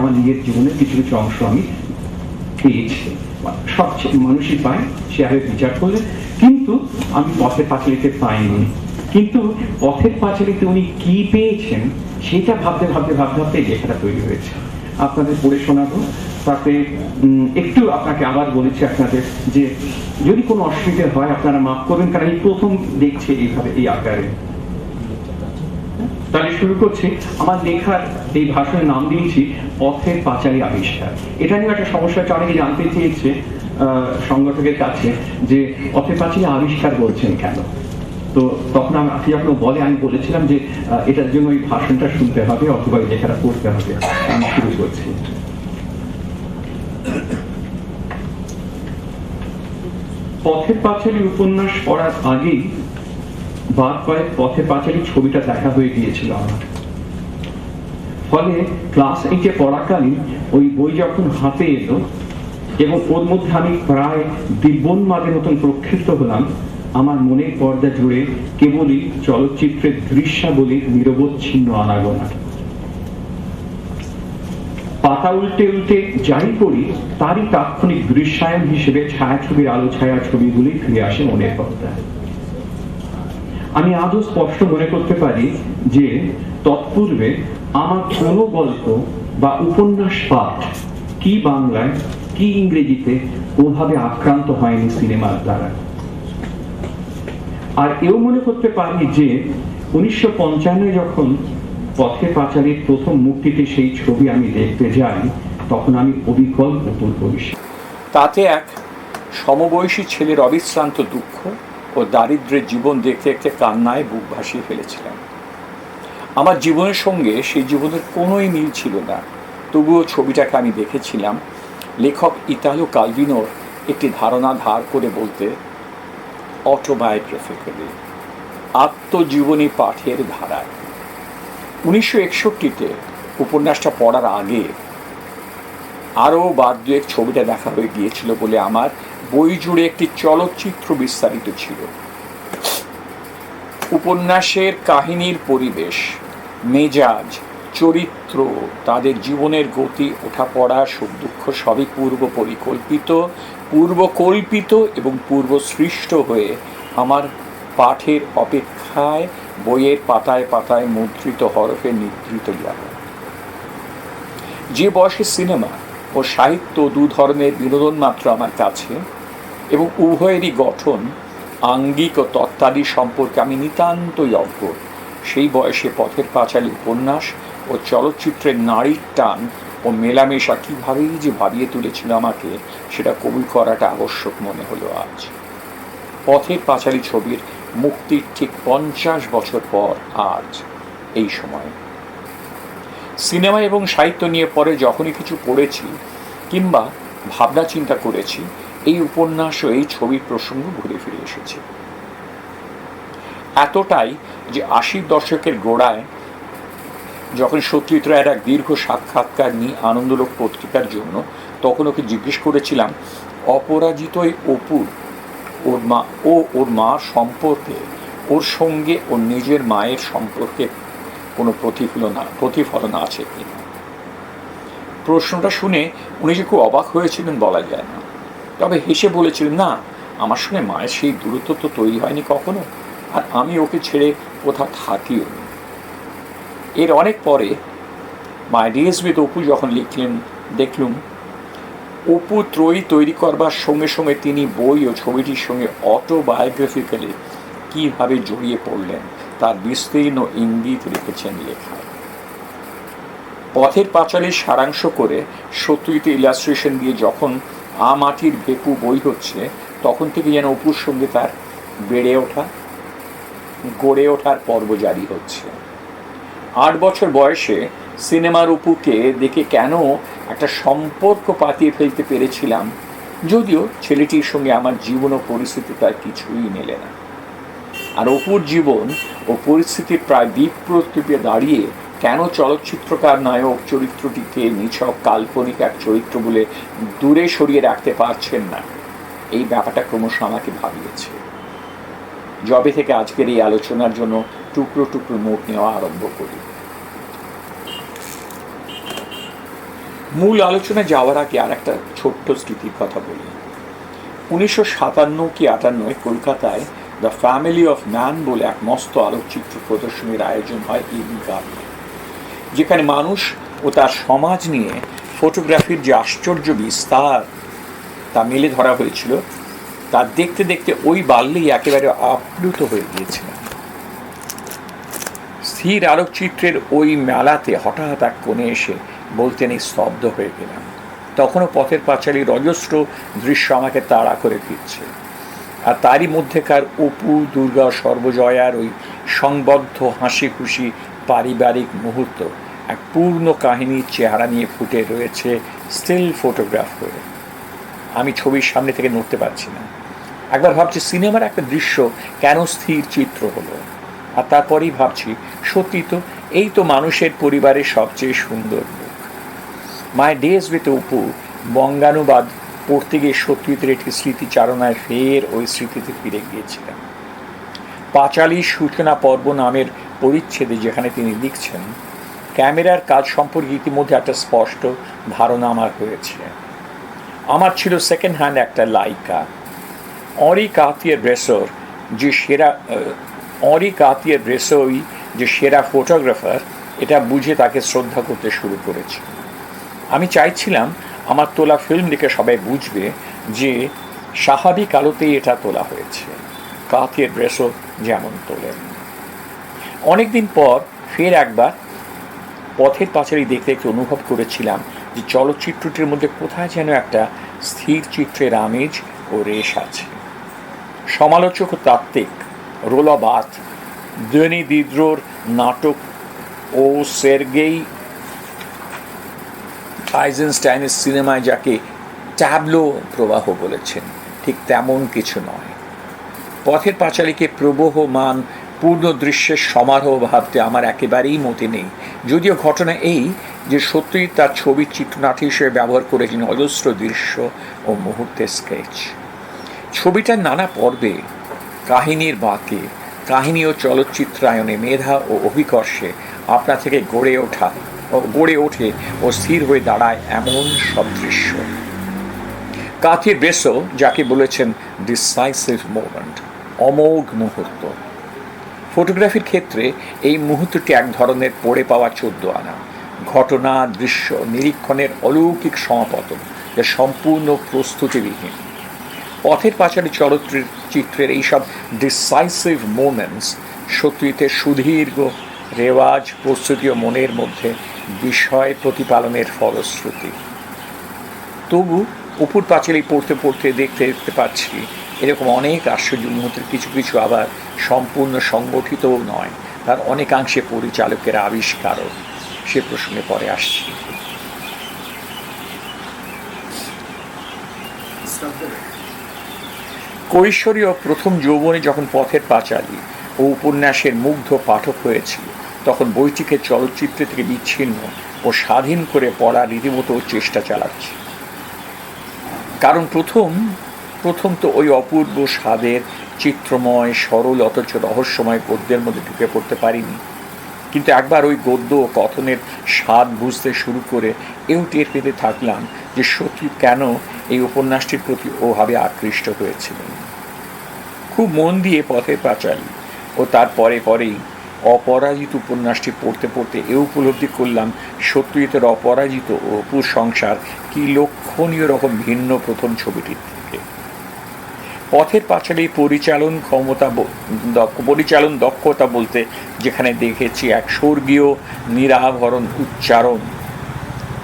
আমার নিজের জীবনের কিছু কিছু অংশ আমি পেয়েছি, সব মানুষই পায়, শেয়ারে বিচার করলে। কিন্তু আমি পথের পাঁচালীতে পাইনি। কিন্তু পথের পাঁচালীতে উনি কি পেয়েছেন সেটা ভাবতে ভাবতে ভাবতে ভাবতে লেখাটা তৈরি হয়েছে। আপনাদের পড়ে শোনাবো। তাতে একটু আপনাকে আবার বলেছি আপনাদের যে যদি কোনো অসুবিধা হয় আপনারা মাফ করবেন, কারণ এই প্রথম দেখছে এইভাবে এই আকারে। তাহলে শুরু করছি। আমার লেখার এই ভাষণের নাম দিয়েছি পথের পাঁচালী আবিষ্কার। এটা নিয়ে একটা সমস্যা হচ্ছে, অনেকে জানতে চেয়েছে সংগঠকের কাছে যে পথের পাঁচালী আবিষ্কার বলছেন কেন। তো তখন আপনি যখন বলে আমি বলেছিলাম যে এটার জন্য ওই ভাষণটা শুনতে হবে অথবা এই লেখাটা পড়তে হবে। আমি শুরু করছি। পথের পাঁচালী উপন্যাস পড়ার আগেই বার কয়েক পথের পাঁচালী ছবিটা দেখা হয়ে গিয়েছিল আমার। ফলে ক্লাস 8-এ পড়াকালীন ওই বই যখন হাতে এলো এবং ওর মধ্যে আমি প্রায় দিব্যোন্মাদের মতন প্রক্ষিপ্ত হলাম, আমার মনের পর্দা জুড়ে কেবলই চলচ্চিত্রের দৃশ্যাবলীর নিরবচ্ছিন্ন আনাগোনা। পাতা উল্টে উল্টে যাই পড়ি তারই তাৎক্ষণিক দৃশ্যায়ন হিসেবে ছায়াছবির আলো ছায়া ছবিগুলি ফিরে আসে মনের পর্দায়। আমি আজও স্পষ্ট মনে করতে পারি যে তৎপূর্বে আমার কোনো গল্প বা উপন্যাস পাঠ কি বাংলায় কি ইংরেজিতে ওভাবে আক্রান্ত হয়নি সিনেমার দ্বারা। আর এও মনে করতে পারি যে 1955 যখন পথের পাঁচালীর প্রথম মুক্তিতে সেই ছবি আমি দেখতে যাই, তখন আমি অবিকল অতুল পরিষদ। তাতে এক সমবয়সী ছেলের অবিশ্রান্ত দুঃখ ও দারিদ্র্যের জীবন দেখতে দেখতে কান্নায় বুক ভাসিয়ে ফেলেছিলাম। আমার জীবনের সঙ্গে সেই জীবনের কোনোই মিল ছিল না, তবুও ছবিটাকে আমি দেখেছিলাম লেখক ইতালো কালভিনোর একটি ধারণা ধার করে বলতে অটোবায়োগ্রাফিক্যালি, আত্মজীবনী পাঠের ধারায়। 1961-তে উপন্যাসটা পড়ার আগে আরও বার দুয়েক ছবিটা দেখা হয়ে গিয়েছিল বলে আমার বই জুড়ে একটি চলচ্চিত্র বিস্তারিত ছিল। উপন্যাসের কাহিনীর পরিবেশ, মেজাজ, চরিত্র, তাদের জীবনের গতি, ওঠাপড়া, সুখ দুঃখ সবই পূর্ব পরিকল্পিত, পূর্বকল্পিত এবং পূর্ব সৃষ্ট হয়ে আমার পাঠের অপেক্ষায় বইয়ের পাতায় পাতায় মুদ্রিত হরফে নিদ্রিত গেল। যে বয়সে সিনেমা ও সাহিত্য দু ধরনের বিনোদন মাত্র আমার কাছে, এবং উভয়েরই গঠন, আঙ্গিক ও তত্ত্বাদি সম্পর্কে আমি নিতান্তই অজ্ঞ, সেই বয়সে পথের পাঁচালী উপন্যাস ও চলচ্চিত্রের নারীর টান ও মেলামেশা কীভাবেই যে ভাবিয়ে তুলেছিল আমাকে, সেটা কবুল করাটা আবশ্যক মনে হলো আজ। পথের পাঁচালী ছবির মুক্তির ঠিক 50 বছর পর আজ এই সময় সিনেমা এবং সাহিত্য নিয়ে পরে যখনই কিছু পড়েছি কিংবা ভাবনা চিন্তা করেছি, এই উপন্যাস ও এই ছবির প্রসঙ্গ ঘুরে ফিরে এসেছে। এতটাই যে 80-র দশকের গোড়ায় যখন সত্যজিৎ রায়ের এক দীর্ঘ সাক্ষাৎকার নিয়ে আনন্দলোক পত্রিকার জন্য, তখন ওকে জিজ্ঞেস করেছিলাম অপরাজিতই অপুর ওর মার সম্পর্কে, ওর সঙ্গে ওর নিজের মায়ের সম্পর্কে কোনো প্রতিফলন আছে কিনা। প্রশ্নটা শুনে উনি যে খুব অবাক হয়েছিলেন বলা যায় না, তবে হেসে বলেছিলেন, না, আমার সঙ্গে মায়ের সেই দূরত্ব তো তৈরি হয়নি কখনো, আর আমি ওকে ছেড়ে কোথাও থাকিও নি। এর অনেক পরে মাই ডেজ উইথ অপু যখন লিখলেন, দেখলুম অপু ত্রয়ী তৈরি করবার সঙ্গে সঙ্গে তিনি বই ও ছবিটির সঙ্গে অটোবায়োগ্রাফিক্যালি কীভাবে জড়িয়ে পড়লেন তার বিস্তীর্ণ ইঙ্গিত রেখেছেন লেখায়। পথের পাঁচালীর সারাংশ করে সত্যজিৎ ইলাস্ট্রেশন দিয়ে যখন মাটির ভেপু বই হচ্ছে, তখন থেকে যেন অপুর সঙ্গে তার গড়ে ওঠার পর্ব জারি হচ্ছে। 8 বছর বয়সে সিনেমার অপুকে দেখে কেন একটা সম্পর্ক পাতিয়ে ফেলতে পেরেছিলাম, যদিও ছেলেটির সঙ্গে আমার জীবন ও পরিস্থিতি তার কিছুই মেলে না। আর অপুর জীবন ও পরিস্থিতির প্রায় বিপ্রতীপে দাঁড়িয়ে কেন চলচ্চিত্রকার নায়ক চরিত্রটিকে নিছক কাল্পনিক এক চরিত্র বলে দূরে সরিয়ে রাখতে পারছেন না, এই ব্যাপারটা ক্রমশ আমাকে ভাবিয়েছে। যবে থেকে আজকের এই আলোচনার জন্য টুকরো টুকরো নোট নেওয়া আরম্ভ করি। মূল আলোচনা যাওয়ার আগে আর একটা ছোট্ট স্মৃতির কথা বলি। 1957 কি 58 কলকাতায় দ্য ফ্যামিলি অফ ম্যান বলে এক মস্ত আলোকচিত্র প্রদর্শনীর আয়োজন হয় ইডেন গার্ডেনে, যেখানে মানুষ ও তার সমাজ নিয়ে ফটোগ্রাফির যে আশ্চর্য বিস্তার তা মেলে ধরা হয়েছিল, তা দেখতে দেখতে ওই বাল্যেই একেবারে আপ্লুত হয়ে গিয়েছিলাম। স্থির আলোকচিত্রের ওই মেলাতে হঠাৎ এক কোণে এসে বলতেন এই স্তব্ধ হয়ে গেলাম। তখনও পথের পাঁচালীর অজস্র দৃশ্য আমাকে তাড়া করে ফিরছে, আর তারই মধ্যেকার অপু, দুর্গা, সর্বজয়ার ওই সংবদ্ধ হাসি খুশি পারিবারিক মুহূর্ত এক পূর্ণ কাহিনীর চেহারা নিয়ে ফুটে রয়েছে স্টিল ফটোগ্রাফ করে। আমি ছবির সামনে থেকে নড়তে পারছি না। একবার ভাবছি সিনেমার একটা দৃশ্য কেন স্থির চিত্র হলো, আর তারপরেই ভাবছি সত্যি তো এই তো মানুষের পরিবারের সবচেয়ে সুন্দর মুখ। মাই ডেজ উইথ অপু বঙ্গানুবাদ পড়তে গিয়ে সত্যজিতের একটি স্মৃতিচারণায় ফের ওই স্মৃতিতে ফিরে গিয়েছিলাম। পাঁচালীর সূচনা পর্ব নামের পরিচ্ছেদে যেখানে তিনি লিখছেন, ক্যামেরার কাজ সম্পর্কে ইতিমধ্যে একটা স্পষ্ট ধারণা আমার হয়েছে। আমার ছিল সেকেন্ড হ্যান্ড একটা লাইকা। অঁরি কার্তিয়ে-ব্রেসোর যে সেরা ফটোগ্রাফার, এটা বুঝে তাকে শ্রদ্ধা করতে শুরু করেছি। আমি চাইছিলাম আমার তোলা ফিল্ম দেখে সবাই বুঝবে যে স্বাভাবিক আলোতেই এটা তোলা হয়েছে, কার্তিয়ে-ব্রেসো যেমন তোলেন। অনেকদিন পর ফের একবার পথের পাঁচালী দেখতে দেখতে অনুভব করেছিলাম যে চলচ্চিত্রটির মধ্যে কোথায় যেন একটা স্থির চিত্রের আমেজ ও রেশ আছে। সমালোচক ও তাত্ত্বিক রোলা বার্থ দেনি দিদ্রোর নাটক ও সের্গেই আইজেনস্টাইনের সিনেমায় যাকে ট্যাবলো প্রবাহ বলেছেন, ঠিক তেমন কিছু নয়। পথের পাঁচালীকে প্রবহমান পূর্ণ দৃশ্যের সমারোহ ভাবতে আমার একেবারেই মতে নেই, যদিও ঘটনা এই যে সত্যিই তার ছবির চিত্রনাট্য হিসেবে ব্যবহার করেছেন অজস্র দৃশ্য ও মুহূর্তের স্কেচ। ছবিটার নানা পর্বে কাহিনীর বাঁকে, কাহিনী ও চলচ্চিত্রায়নে মেধা ও অভিকর্ষে আপনা থেকে গড়ে ওঠে ও স্থির হয়ে দাঁড়ায় এমন সব দৃশ্য। কার্তিয়ে-ব্রেসো যাকে বলেছেন ডিসাইসিভ মোমেন্ট, অমোঘ মুহূর্ত। ফটোগ্রাফির ক্ষেত্রে এই মুহূর্তটি এক ধরনের পড়ে পাওয়া 14 আনা ঘটনা, দৃশ্য, নিরীক্ষণের অলৌকিক সমাপতন, যা সম্পূর্ণ প্রস্তুতিবিহীন। পথের পাঁচালী চলচ্চিত্রের এইসব ডিসাইসিভ মোমেন্টস সত্যিতে সুদীর্ঘ রেওয়াজ, প্রস্তুতি ও মনের মধ্যে বিষয় প্রতিপালনের ফলশ্রুতি। তবু অপুর পাঁচালী পড়তে পড়তে দেখতে পাচ্ছি এরকম অনেক আশ্চর্য মুহূর্তের কিছু কিছু আবার সম্পূর্ণ সংগঠিতও নয়, তার অনেকাংশে পরিচালকের আবিষ্কারও। সে প্রসঙ্গে পরে আসছি। কৈশোরীয় প্রথম যৌবনে যখন পথের পাঁচালী ও উপন্যাসের মুগ্ধ পাঠক হয়েছিল, তখন বইটিকে চলচ্চিত্র থেকে বিচ্ছিন্ন ও স্বাধীন করে পড়ার রীতিমতো চেষ্টা চালাচ্ছি। কারণ প্রথম তো ওই অপূর্ব স্বাদের চিত্রময়, সরল অথচ রহস্যময় গদ্যের মধ্যে ঢুকে পড়তে পারিনি। কিন্তু একবার ওই গদ্য ও কথনের স্বাদ বুঝতে শুরু করে এও টের পেতে থাকলাম যে সত্যি কেন এই উপন্যাসটির প্রতি ওভাবে আকৃষ্ট হয়েছিলেন। খুব মন দিয়ে পথের পাঁচালী ও তার পরেই অপরাজিত উপন্যাসটি পড়তে পড়তে এ উপলব্ধি করলাম সত্যজিতের অপরাজিত ও অপুর সংসার কি লক্ষণীয় রকম ভিন্ন প্রথম ছবিটির থেকে। পথের পাঁচালী পরিচালন দক্ষতা বলতে যেখানে দেখেছি এক স্বর্গীয় নিরাভরণ উচ্চারণ,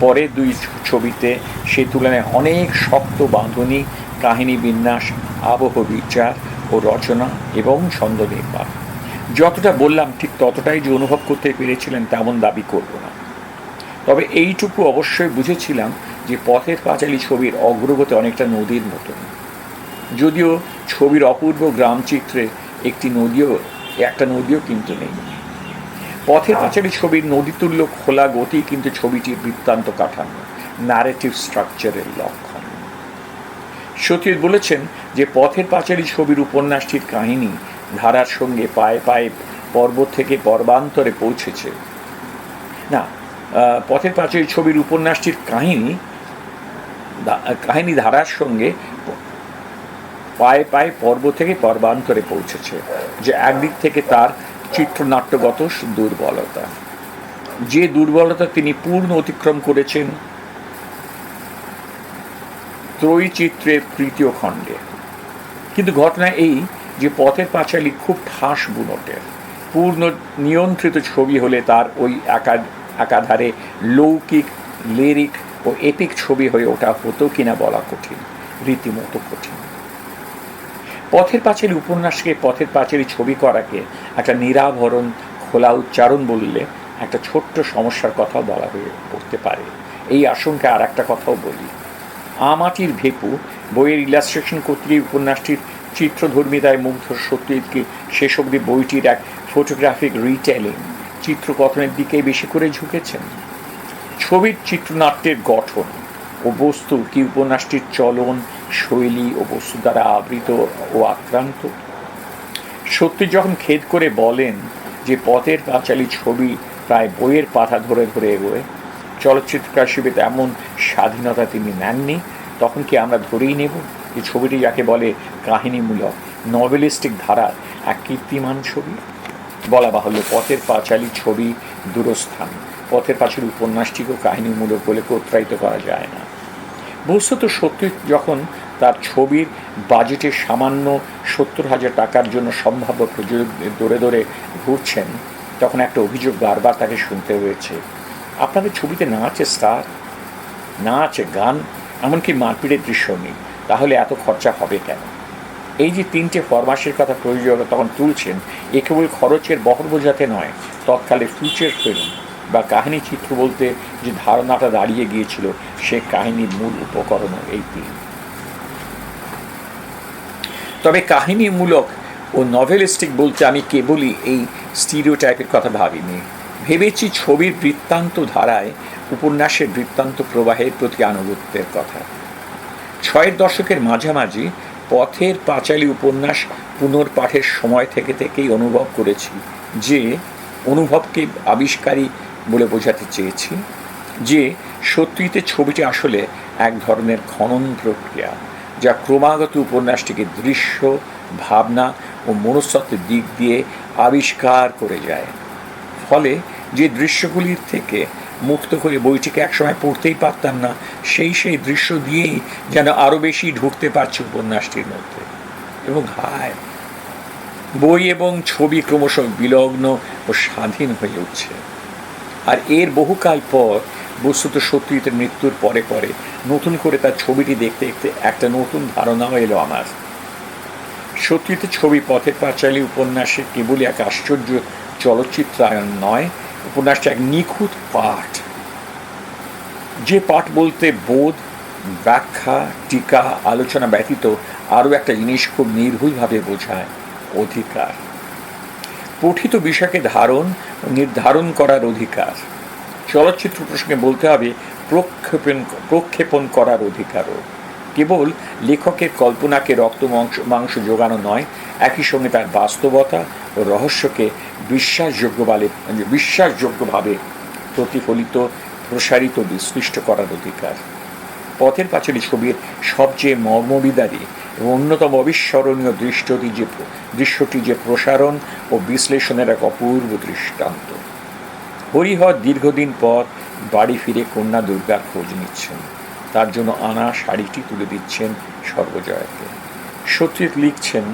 পরে দুই ছবিতে সে তুলনায় অনেক শক্ত বাঁধনি কাহিনী বিন্যাস, আবহ বিচার ও রচনা এবং ছন্দ নির্মাণ। যতটা বললাম ঠিক ততটাই যে অনুভব করতে পেরেছিলেন তেমন দাবি করব না। তবে এইটুকু অবশ্যই বুঝেছিলাম যে পথের পাঁচালী ছবির অগ্রগতি অনেকটা নদীর মতন। যদিও ছবির অপূর্ব গ্রামচিত্রে একটা নদীও কিন্তু নেই। পথের পাঁচালী ছবির নদীতুল্য খোলা গতি কিন্তু ছবিটির বৃত্তান্ত কাঠামো, ন্যারেটিভ স্ট্রাকচারের লক্ষণ। সত্যজিৎ বলেছেন যে পথের পাঁচালী ছবির উপন্যাসটির কাহিনী ধারার সঙ্গে পায়ে পায়ে পর্বত থেকে পর্বান্তরে পৌঁছেছে। না, পথের পাঁচালী ছবির উপন্যাসটির কাহিনী ধারার সঙ্গে পায়ে পায়ে পর্ব থেকে পর্বান্তরে পৌঁছেছে, যে একদিক থেকে তার চিত্রনাট্যগত দুর্বলতা, যে দুর্বলতা তিনি পূর্ণ অতিক্রম করেছেন ত্রয়ীচিত্রের তৃতীয় খণ্ডে। কিন্তু ঘটনা এই যে পথের পাঁচালী খুব ঠাস বুনটের, পূর্ণ নিয়ন্ত্রিত ছবি হলে তার ওই একাধারে লৌকিক, লিরিক ও এপিক ছবি হয়ে ওঠা হতো কিনা বলা কঠিন, রীতিমতো কঠিন। পথের পাঁচালী উপন্যাসকে পথের পাঁচালী ছবি করাকে একটা নিরাভরণ খোলা উচ্চারণ বললে একটা ছোট্ট সমস্যার কথাও বলা হয়ে পড়তে পারে। এই আশঙ্কা আর একটা কথাও বলি, আমাটির ভেপু বইয়ের ইলাস্ট্রেশন কর্তৃক উপন্যাসটির চিত্রধর্মিতায় মুগ্ধ সত্যজিৎকে শেষ অবধি বইটির এক ফটোগ্রাফিক রিটেলিং, চিত্রকথনের দিকে বেশি করে ঝুঁকেছেন। ছবির চিত্রনাট্যের গঠন ও বস্তু কি উপন্যাসটির চলন, শৈলী ও বস্তু দ্বারা আবৃত ও আক্রান্ত? সত্যি যখন খেদ করে বলেন যে পথের পাঁচালী ছবি প্রায় বইয়ের পাতা ধরে ধরে এগোয়, চলচ্চিত্রকার হিসেবে তেমন স্বাধীনতা তিনি নেননি, তখন কি আমরা ধরেই নেব যে ছবিটি যাকে বলে কাহিনীমূলক, নভেলিস্টিক ধারার এক কীর্তিমান ছবি? বলা বাহুল্য, পথের পাঁচালী ছবি দূরস্থান, পথের পাঁচালী উপন্যাসটিকেও কাহিনীমূলক বলে কোত্রায়িত করা যায় না। বস্তুত সত্যি যখন তার ছবির বাজেটের সামান্য 70,000 টাকার জন্য সম্ভাব্য প্রযোজক দৌড়ে দৌড়ে ঘুরছেন, তখন একটা অভিযোগ বারবার তাকে শুনতে হয়েছে, আপনাদের ছবিতে না আছে স্টার, না আছে গান, এমনকি মারপিটের দৃশ্য নেই, তাহলে এত খরচা হবে কেন? এই যে 3টে ফরমাসের কথা প্রযোজকরা তখন তুলছেন, এ কেবল খরচের বহর বোঝাতে নয়, তৎকালে ফিউচার ফিল্ম বা কাহিনী চিত্র বলতে যে ধারণাটা দাঁড়িয়ে গিয়েছিল, সে কাহিনীর মূল উপকরণ এই 3। তবে কাহিনীমূলক ও নভেলিস্টিক বলতে আমি কেবলই এই স্টিরিওটাইপের কথা ভাবিনি, ভেবেছি ছবির বৃত্তান্ত ধারায় উপন্যাসের বৃত্তান্ত প্রবাহের প্রতি আনুগত্যের কথা। 60 দশকের মাঝামাঝি পথের পাঁচালী উপন্যাস পুনর্পাঠের সময় থেকেই অনুভব করেছি, যে অনুভবকে আবিষ্কারী বলে বোঝাতে চেয়েছি, যে সত্যিতে ছবিটি আসলে এক ধরনের খনন প্রক্রিয়া, যা ক্রমাগত উপন্যাসটিকে দৃশ্য, ভাবনা ও মনস্তত্ত্বের দিক দিয়ে আবিষ্কার করে যায়। ফলে যে দৃশ্যগুলির থেকে মুক্ত করে বইটিকে একসময় পড়তেই পারতাম না, সেই দৃশ্য দিয়েই যেন আরও বেশি ঢুকতে পারছে উপন্যাসটির মধ্যে। এবং হায়, বই এবং ছবি ক্রমশ বিলগ্ন ও স্বাধীন হয়ে উঠছে। আর এর বহুকাল পর বস্তুত সত্যজিতের মৃত্যুর পরে পরে নতুন করে তার ছবিটি দেখতে দেখতে একটা নতুন ধারণাও এলো আমার। সত্যজিতের ছবি পথের পাঁচালী উপন্যাসে কেবলই এক আশ্চর্য চলচ্চিত্রায়ন নয়, উপন্যাসটা এক নিখুঁত পাঠ, যে পাঠ বলতে বোধ, ব্যাখ্যা, টিকা, আলোচনা ব্যতীত আরও একটা জিনিস খুব নির্ভুলভাবে বোঝায়, অধিকার। পঠিত বিষয়কে ধারণ ও নির্ধারণ করার অধিকার। চলচ্চিত্র প্রসঙ্গে বলতে হবে প্রক্ষেপণ করার অধিকারও। কেবল লেখকের কল্পনাকে রক্ত মাংস যোগানো নয়, একই সঙ্গে তার বাস্তবতা ও রহস্যকে বিশ্বাসযোগ্যভাবে প্রতিফলিত, প্রসারিত, বিশ্লিষ্ট করার অধিকার। পথের পাঁচালী ছবির সবচেয়ে মর্মবিদারী এবং অন্যতম অবিস্মরণীয় দৃশ্যটি যে প্রসারণ ও বিশ্লেষণের এক অপূর্ব দৃষ্টান্ত। হরিহর দীর্ঘদিন পর বাড়ি ফিরে কন্যা দুর্গার খোঁজ নিচ্ছেন, তার জন্য আনা শাড়িটি তুলে দিচ্ছেন সর্বজয়াকে। সত্যজিৎ লিখছেন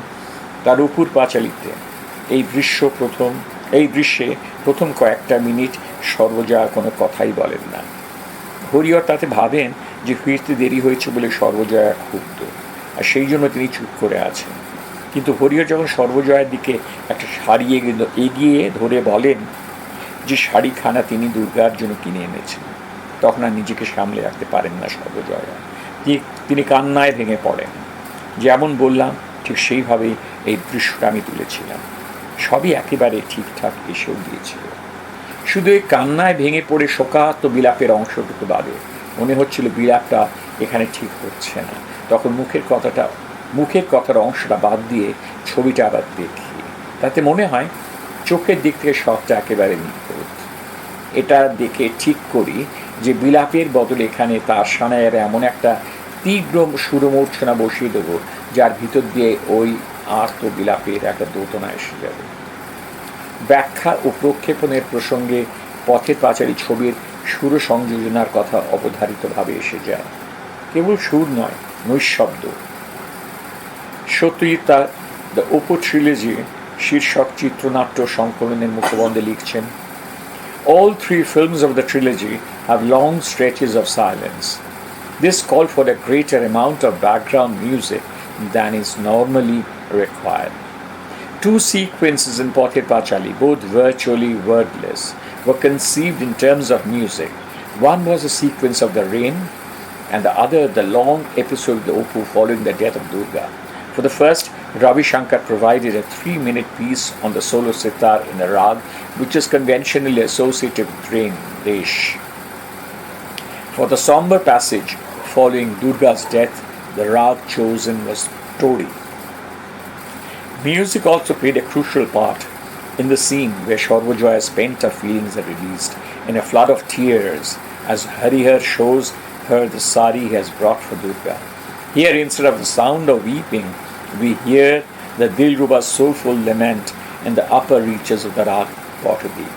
তার অপুর পাঁচালীতে এই দৃশ্যে প্রথম কয়েকটা মিনিট সর্বজয়া কোনো কথাই বলেন না। হরিহর তাতে ভাবেন যে ফিরতে দেরি হয়েছে বলে সর্বজয়া ক্ষুব্ধ, আর সেই জন্য তিনি চুপ করে আছেন। কিন্তু হরিহর যখন সর্বজয়ার দিকে একটা শাড়ি এগিয়ে ধরে বলেন যে শাড়িখানা তিনি দুর্গার জন্য কিনে এনেছেন, তখন আর নিজেকে সামলে রাখতে পারেন না সর্বজয়া, তিনি কান্নায় ভেঙে পড়েন। যেমন বললাম ঠিক সেইভাবেই এই দৃশ্যটা আমি তুলেছিলাম, সবই একেবারে ঠিকঠাক এসেও গিয়েছিল। শুধু এই কান্নায় ভেঙে পড়ে শোকার্ত বিলাপের অংশটুকু বাদে মনে হচ্ছিল বিলাপটা এখানে ঠিক হচ্ছে না। তখন মুখের কথার অংশটা বাদ দিয়ে ছবিটা আবার দেখি, তাতে মনে হয় চোখের দিক থেকে সবটা একেবারে নিখুঁত। এটা দেখে ঠিক করি যে বিলাপের বদলে এখানে তার সানাইয়ের এমন একটা তীব্র সুরমূর্ছনা বসিয়ে দেবো যার ভিতর দিয়ে ওই আর্ত বিলাপের একটা দোতনা এসে যাবে। ব্যাখ্যা ও প্রক্ষেপণের প্রসঙ্গে পথের পাঁচালী ছবির সুর সংযোজনার কথা অবধারিতভাবে এসে যায়। কেবল সুর নয়, নৈশব্দ। সত্যজিৎ তার দ্য ওপো ট্রিলজি শীর্ষক চিত্রনাট্য সংকলনের মুখবন্ধে লিখছেন, All three films of the trilogy have long stretches of silence. This called for a greater amount of background music than is normally required. Two sequences in Pother Pachali, both virtually wordless, were conceived in terms of music. One was a sequence of the rain, and the other the long episode of the Opu following the death of Durga. For the first, Ravi Shankar provided a 3-minute piece on the solo sitar in the rag, which is conventionally associated with rain, Resh. For the somber passage following Durga's death, the rag chosen was Todi. Music also played a crucial part in the scene where Sarvajoya's pent-up feelings are released in a flood of tears as Harihar shows her the sari he has brought for Durga. Here, instead of the sound of weeping, we hear the Dilruba's soulful lament in the upper reaches of the rag Potterdeep.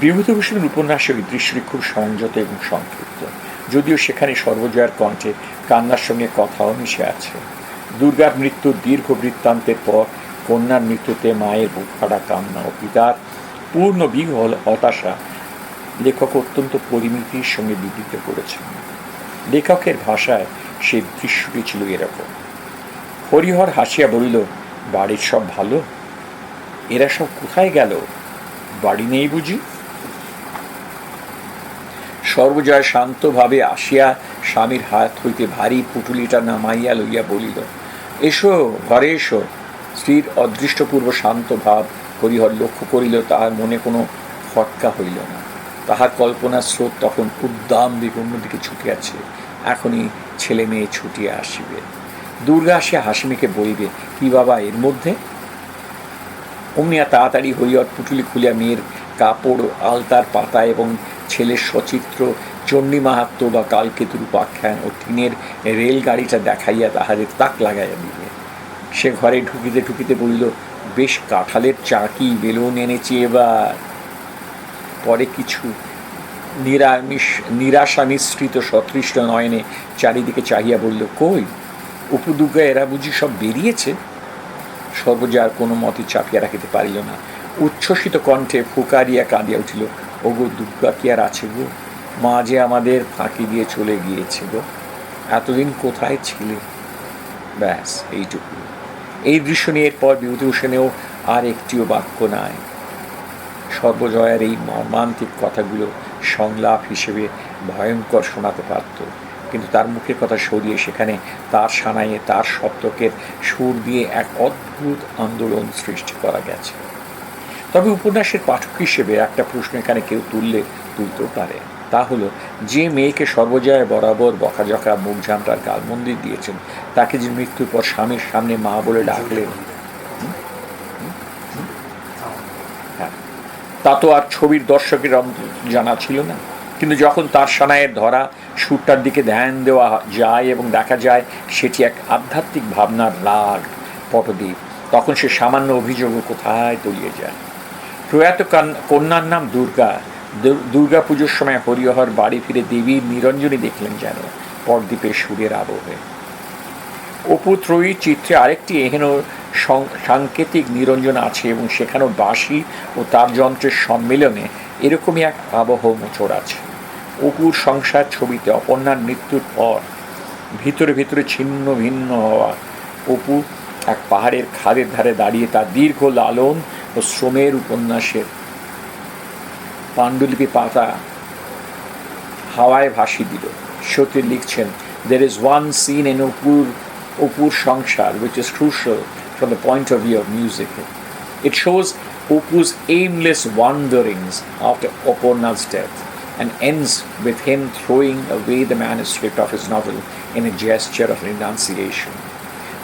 বিভূতিভূষণের উপন্যাসের দৃশ্যটি খুব সংযত এবং সংক্ষিপ্ত, যদিও সেখানে সর্বজয়ার কণ্ঠে কান্নার সঙ্গে কথাও মিশে আছে। দুর্গার মৃত্যুর দীর্ঘ বৃত্তান্তের পর কন্যার মৃত্যুতে মায়ের বুক ফাটা কান্না ও পিতার পূর্ণ বিহ্বল হতাশা লেখক অত্যন্ত পরিমিতির সঙ্গে বিবৃত করেছেন। লেখকের ভাষায় সেই দৃশ্যটি ছিল এরকম, হরিহর হাসিয়া বলিল, বাড়ির সব ভালো? এরা সব কোথায় গেল? বাড়ি নেই বুঝি? সর্বজয় শান্তভাবে আসিয়া স্বামীর হাত হইতে ভারী পুটুলিটা নামাইয়া লইয়া বলিল, এসো, ঘরে এসো। স্ত্রীর অদৃষ্টপূর্ব শান্ত ভাব হরিহর লক্ষ্য করিল, তাহার মনে কোনো ফটকা হইল না। তাহার কল্পনার স্রোত তখন উদ্দাম দিকে অন্যদিকে ছুটিয়াছে। এখনই ছেলে মেয়ে ছুটিয়া আসিবে। দুর্গা আসিয়া হাসিমিকে বলিবে, কি বাবা এর মধ্যে? অমনিয়া তাড়াতাড়ি হরিহর পুটুলি খুলিয়া মেয়ের কাপড়, আলতার পাতা এবং ছেলের সচিত্র চণ্ডী মাহাত্ম্য বা কালকেতুর উপাখ্যান ও টিনের রেলগাড়িটা দেখাইয়া তাহাদের তাক লাগাইয়া দিবে। সে ঘরে ঢুকিতে ঢুকিতে বলিল, বেশ কাঁঠালের চাকি বেলুন এনেছি এবার। পরে কিছু নিরাশা মিশ্রিত সতৃষ্ট নয়নে চারিদিকে চাহিয়া বলল, কই উপদুর্গা এরা বুঝি সব বেরিয়েছে? সর্বজয়ার কোনো মতে চাপিয়া রাখিতে পারিল না, উচ্ছ্বসিত কণ্ঠে ফুকারিয়া কাঁদিয়া উঠিল, ওগো দুর্গা কি আর আছে গো? মা যে আমাদের ফাঁকি দিয়ে চলে গিয়েছে গো, এতদিন কোথায় ছিলে? ব্যাস এইটুকু। এই দৃশ্য নিয়ে এরপর বিভূতিভূষণেও আর একটিও বাক্য নাই। সর্বজয়ার এই মর্মান্তিক কথাগুলো সংলাপ হিসেবে ভয়ঙ্কর শোনাতে পারত, কিন্তু তার মুখের কথা সরিয়ে সেখানে তার সানাইয়ে তার সপ্তকের সুর দিয়ে এক অদ্ভুত আন্দোলন সৃষ্টি করা গেছে। তবে উপন্যাসের পাঠক হিসেবে একটা প্রশ্ন এখানে কেউ তুলতেও পারে, তা হলো, যে মেয়েকে সর্বজয়া বরাবর বকাঝকা মুখ ঝামটার গালমন্দির দিয়েছেন, তাকে যে মৃত্যুর পর স্বামীর সামনে মা বলে ডাকলেন, হ্যাঁ, তা তো আর ছবির দর্শকের জানা ছিল না। কিন্তু যখন তার সানাইয়ের ধরা সুরটার দিকে ধ্যান দেওয়া যায় এবং দেখা যায় সেটি এক আধ্যাত্মিক ভাবনার রাগ পটদ্বীপ, তখন সে সামান্য অভিযোগও কোথায় তলিয়ে যায়। প্রয়াত কন্যার নাম দুর্গা। দুর্গা পুজোর সময় হরিহর বাড়ি ফিরে দেবীর নিরঞ্জনী দেখলেন যেন পরদ্বীপের সুরের আবহে। অপু ত্রয়ী চিত্রে আরেকটি এহেন সাংকেতিক নিরঞ্জন আছে এবং সেখানেও বাঁশি ও তার যন্ত্রের সম্মিলনে এরকমই এক আবহ মোচড় আছে। অপুর সংসার ছবিতে অপর্ণার মৃত্যুর পর ভিতরে ভিতরে ছিন্ন ভিন্ন হওয়া অপু এক পাহাড়ের খাদের ধারে দাঁড়িয়ে তার দীর্ঘ লালন ও শ্রমের উপন্যাসের পাণ্ডুলিপি পাতা হাওয়ায় ভাসি দিল। সত্যি লিখছেন, there is one scene in Opur Sangsar which is crucial from the point of view of music. It shows Opu's aimless wanderings after Aparna's death and ends with him throwing away the manuscript of his novel in a gesture of renunciation.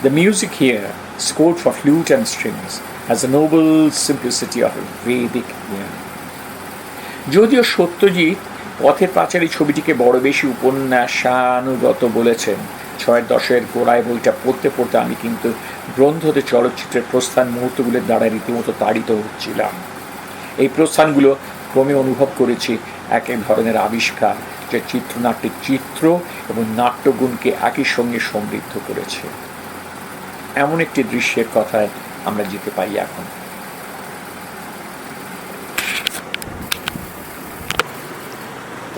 The music here, scored for flute and strings, has the noble simplicity of a Vedic hymn. যদিও সত্যজিৎ পথের পাঁচালী ছবিটিকে বড় বেশি উপন্যাসানুগত বলেছেন, ৬-এর দশকের গোড়ায় বইটা পড়তে পড়তে আমি কিন্তু গ্রন্থতে চলচ্চিত্রের প্রস্থান মুহূর্তগুলোর দ্বারা রীতিমতো তাড়িত হচ্ছিলাম। এই প্রস্থানগুলো ক্রমে অনুভব করেছি এক এক ধরনের আবিষ্কার, যা চিত্রনাট্যের চিত্র এবং নাট্যগুণকে একই সঙ্গে সমৃদ্ধ করেছে। এমন একটি দৃশ্যের কথায় আমরা যেতে পাই এখন।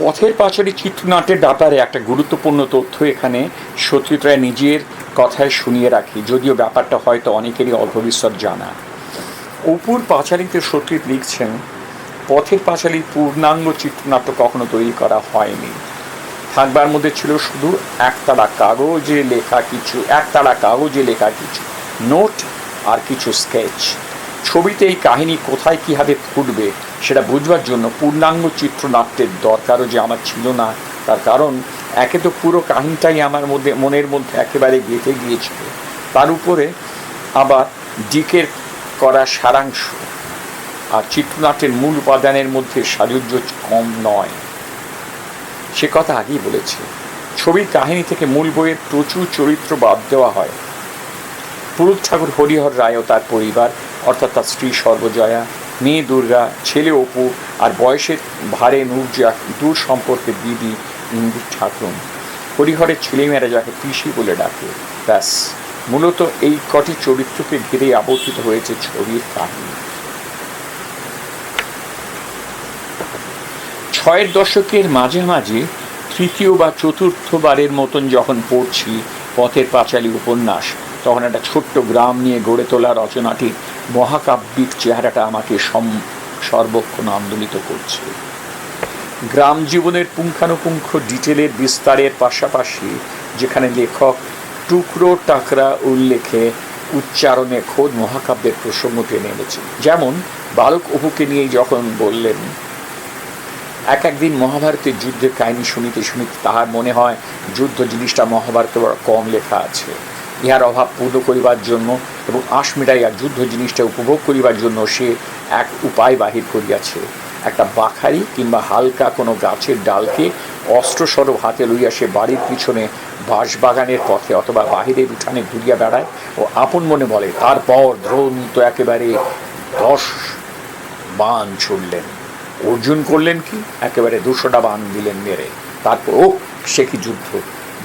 পথের পাঁচালী চিত্রনাট্যের ব্যাপারে একটা গুরুত্বপূর্ণ তথ্য এখানে সত্যজিৎ রায় নিজের কথায় শুনিয়ে রাখি, যদিও ব্যাপারটা হয়তো অনেকেরই অভবিষ্যৎ জানা। অপুর পাঁচালীতে সত্যজিৎ লিখছেন, পথের পাঁচালীর পূর্ণাঙ্গ চিত্রনাট্য কখনো তৈরি করা হয়নি। থাকবার মধ্যে ছিল শুধু একতাড়া কাগজে লেখা কিছু নোট আর কিছু স্কেচ। ছবিতে এই কাহিনী কোথায় কীভাবে ফুটবে সেটা বুঝবার জন্য পূর্ণাঙ্গ চিত্রনাট্যের দরকারও যে আমার ছিল না, তার কারণ একে তো পুরো কাহিনীটাই আমার মনের মধ্যে একেবারে গেঁথে গিয়েছিল, তার উপরে আবার ডিকের করা সারাংশ, আর চিত্রনাট্যের মূল উপাদানের মধ্যে সাজুজ্য কম নয়। সে কথা আগেই বলেছে। ছবির কাহিনী থেকে মূল বইয়ের প্রচুর চরিত্র বাদ দেওয়া হয়। পুরুত ঠাকুর হরিহর রায় ও তার পরিবার, অর্থাৎ তার স্ত্রী সর্বজয়া, মেয়ে দুর্গা, ছেলে অপু আর বয়সের ভারে নুরজা, দূর সম্পর্কের দিদি ইন্দির ঠাকুর, হরিহরের ছেলেমেয়েরা যাকে পিসি বলে ডাকে, ব্যাস মূলত এই কটি চরিত্রকে ঘিরে আবর্তিত হয়েছে ছবির কাহিনী। ৬-এর দশকের মাঝামাঝি তৃতীয় বা চতুর্থবারের মতন যখন পড়ছি পথের পাঁচালী উপন্যাস, তখন একটা ছোট্ট গ্রাম নিয়ে গড়ে তোলা রচনাটির মহাকাব্যিক চেহারাটা আমাকে সর্বক্ষণ আন্দোলিত করছে। গ্রাম জীবনের পুঙ্খানুপুঙ্খ ডিটেলের বিস্তারের পাশাপাশি যেখানে লেখক টুকরো টাকরা উল্লেখে উচ্চারণে খোদ মহাকাব্যের প্রসঙ্গ টেনে এনেছে। যেমন বালক অপুকে নিয়ে যখন বললেন, একদিন মহাভারতের যুদ্ধের কাহিনী শুনিতে শুনিতে তাহার মনে হয় যুদ্ধ জিনিসটা মহাভারতে বড় কম লেখা আছে। ইহার অভাব পূর্ণ করিবার জন্য এবং আশ মেটাইয়া যুদ্ধ জিনিসটা উপভোগ করিবার জন্য সে এক উপায় বাহির করিয়াছে। একটা বাখারি কিংবা হালকা কোনো গাছের ডালকে অস্ত্রস্বরূপ হাতে লইয়া সে বাড়ির পিছনে বাঁশবাগানের পথে অথবা বাহিরের উঠানে ঘুরিয়া বেড়ায় ও আপন মনে বলে, তারপর দ্রোণ তো একেবারে 10 বাণ ছুড়লেন। অর্জুন করলেন কি, একেবারে 200টা বাণ দিলেন মেরে। তারপর সে কি যুদ্ধ,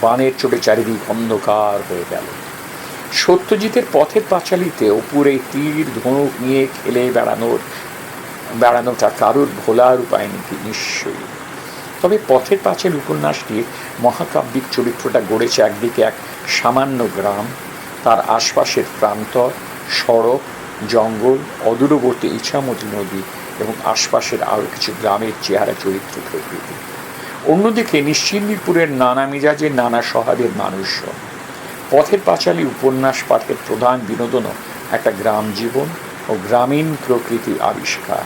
বাণের চোটে চারিদিক অন্ধকার হয়ে গেল। সত্যজিতের পথের পাঁচালীতে অপুর এই তীর ধনুক নিয়ে খেলে বেড়ানোটা কারুর ভোলার উপায় নিশ্চয়ই। তবে পথের পাঁচালী উপন্যাসটির মহাকাব্যিক চরিত্রটা গড়েছে একদিকে এক সামান্য গ্রাম, তার আশপাশের প্রান্তর, সড়ক, জঙ্গল, অদূরবর্তী ইছামতি নদী এবং আশপাশের আরও কিছু গ্রামের চেহারা চরিত্র প্রকৃতি। অন্যদিকে নিশ্চিন্দিপুরের নানা মেজাজের নানা স্বভাবের মানুষজন। পথের পাঁচালী উপন্যাস পাঠের প্রধান বিনোদনও একটা গ্রাম জীবন ও গ্রামীণ প্রকৃতির আবিষ্কার।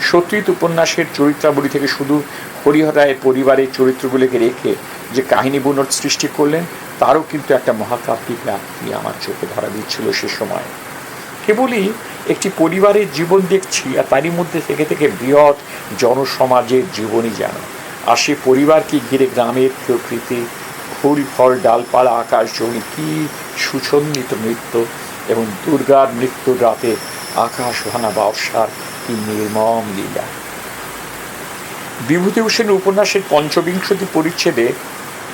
সত্যজিৎ উপন্যাসের চরিত্রাবলী থেকে শুধু হরিহর রায়ের পরিবারের চরিত্রগুলিকে রেখে যে কাহিনী বুনট সৃষ্টি করলেন, তারও কিন্তু একটা মহাকাব্যিক ব্যাপ্তি আমার চোখে ধরা দিচ্ছিল সে সময়। কেবলই একটি পরিবারের জীবন দেখছি, আর তারই মধ্যে থেকে থেকে বৃহৎ জনসমাজের জীবনই যেন। আর সে পরিবারকে ঘিরে গ্রামের প্রকৃতি, ফুল ফল ডালপালা আকাশ জমি, কি সুসন্নিত নৃত্য, এবং দুর্গার মৃত্যুর রাতে আকাশ ভাঙা বর্ষার কি নির্মম লীলা। বিভূতিভূষণ উপন্যাসের ৫বিংশতি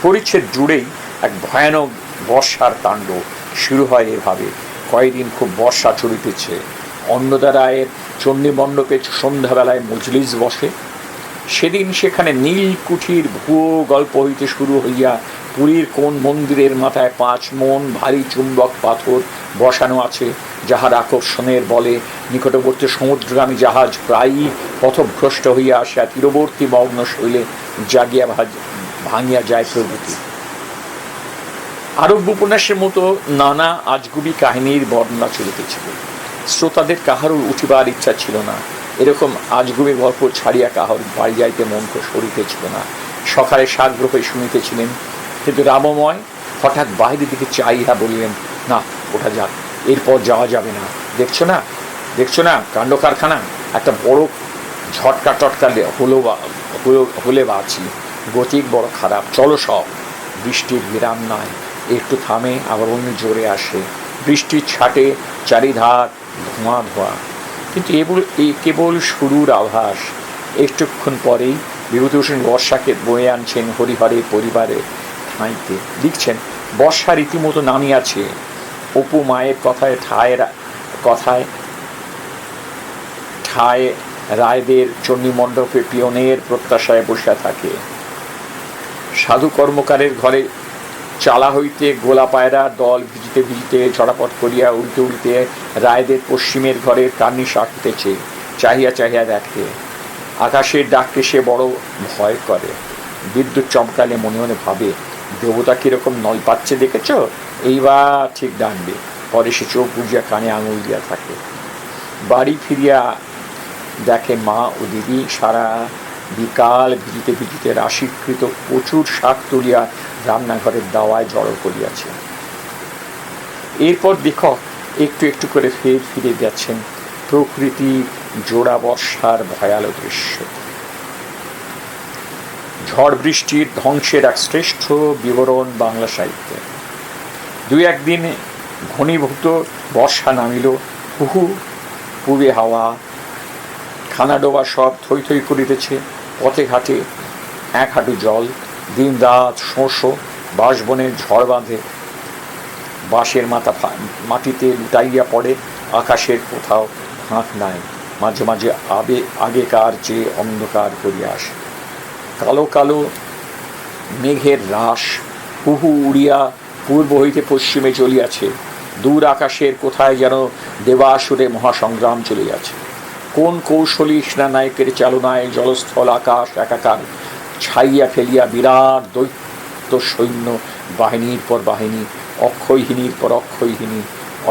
পরিচ্ছেদ জুড়েই এক ভয়ানক বর্ষার তাণ্ডব শুরু হয় এভাবে। কয়েকদিন খুব বর্ষা চড়িতেছে। অন্নদা রায়ের চণ্ডীমণ্ডপে সন্ধ্যাবেলায় মজলিস বসে। সেদিন সেখানে নীলকুঠির ভুয়ো গল্প হইতে শুরু হইয়া পুরীর কোন মন্দিরের মাথায় 5 মণ ভারী চুম্বক পাথর বসানো আছে, যাহার আকর্ষণের বলে নিকটবর্তী সমুদ্রগামী জাহাজ প্রায়ই পথভ্রষ্ট হইয়া আসিয়া তীরবর্তী মগ্ন শৈলে জাগিয়া ভাঙিয়া যায় প্রভৃতি। আরব উপন্যাসের মতো নানা আজগুবি কাহিনীর বর্ণনা চলিতেছিল। শ্রোতাদের কাহারও উঠিবার ইচ্ছা ছিল না। এরকম আজগুবি গল্প ছাড়িয়া কাহার বাড়ি যাইতে মন সরিতেছিল না। সকালে সাগ্রহ হয়ে শুনিতেছিলেন, কিন্তু রামময় হঠাৎ বাহিরের দিকে চাইয়া বললেন, না ওঠা যাক, এরপর যাওয়া যাবে না। দেখছো না কাণ্ড কারখানা, একটা বড় ঝটকা টটকালে হলে বাঁচি, গতিক বড় খারাপ, চলো সব। বৃষ্টির বিরাম নাই, একটু থামে আবার অন্য জোরে আসে, বৃষ্টির ছাটে চারিধার ধোঁয়া ধোঁয়া, কিন্তু এই কেবল শুরুর আভাস। একটুক্ষণ পরেই বিভূতিভূষণ বর্ষাকে বয়ে আনছেন হরিহরের পরিবারে ঠাঁইতে। লিখছেন, বর্ষা রীতিমতো নামিয়াছে। অপু মায়ের ঠায় রায়দের চণ্ডীমণ্ডপে পিয়নের প্রত্যাশায় বসে থাকে। সাধু কর্মকারের ঘরে চালা হইতে গোলা পায়রার দল ভিজিতে ভিজিতে চড়াপট করিয়া উল্টে উল্টে রায়দের পশ্চিমের ঘরের কার্নিশ আঁকিতেছে। চাহিয়া চাহিয়া দেখে, আকাশের ডাককে সে বড় ভয় করে। বিদ্যুৎ চমকালে মনে মনে ভাবে, দেবতা কিরকম নল পাচ্ছে দেখেছ, এইবার ঠিক ডাকবে। পরে সে চোখ বুঝিয়া কানে আঙুল দিয়া থাকে। বাড়ি ফিরিয়া দেখে মা ও দিদি সারা বিকাল ভিজিতে ভিজিতে রাশিকৃত প্রচুর শাক তুলিয়া রান্নাঘরের দাওয়ায় জড়ো করিয়াছে। এরপর দেখো একটু একটু করে ফিরে যাচ্ছেন প্রকৃতি জোড়া বর্ষার ভয়ালো দৃশ্য। ঝড় বৃষ্টির ধ্বংসের এক শ্রেষ্ঠ বিবরণ বাংলা সাহিত্যে। দুই একদিন ঘনীভূত বর্ষা নামিল, হুহু পূবে হাওয়া, খানাডোবা সব থই থই করিতেছে। পথে ঘাটে এক হাঁটু জল, দিন রাত শোঁসো, বাঁশবনের ঝড় বাঁধে, বাঁশের মাটিতে লুটাইয়া পড়ে, আকাশের কোথাও ফাঁক নাই। মাঝে মাঝে আগেকার চেয়ে অন্ধকার করিয়া আসে। কালো কালো মেঘের রাশ হুহু উড়িয়া পূর্ব হইতে পশ্চিমে চলিয়াছে। দূর আকাশের কোথায় যেন দেবাসুরে মহাসংগ্রাম চলিয়াছে। কোন কৌশলী সেনানায়কের চালনায় জলস্থল আকাশ একাকার ছাইয়া ফেলিয়া বিরাট দৈত্য সৈন্য বাহিনীর পর বাহিনী, অক্ষয়হীনীর পর অক্ষয়হীনী,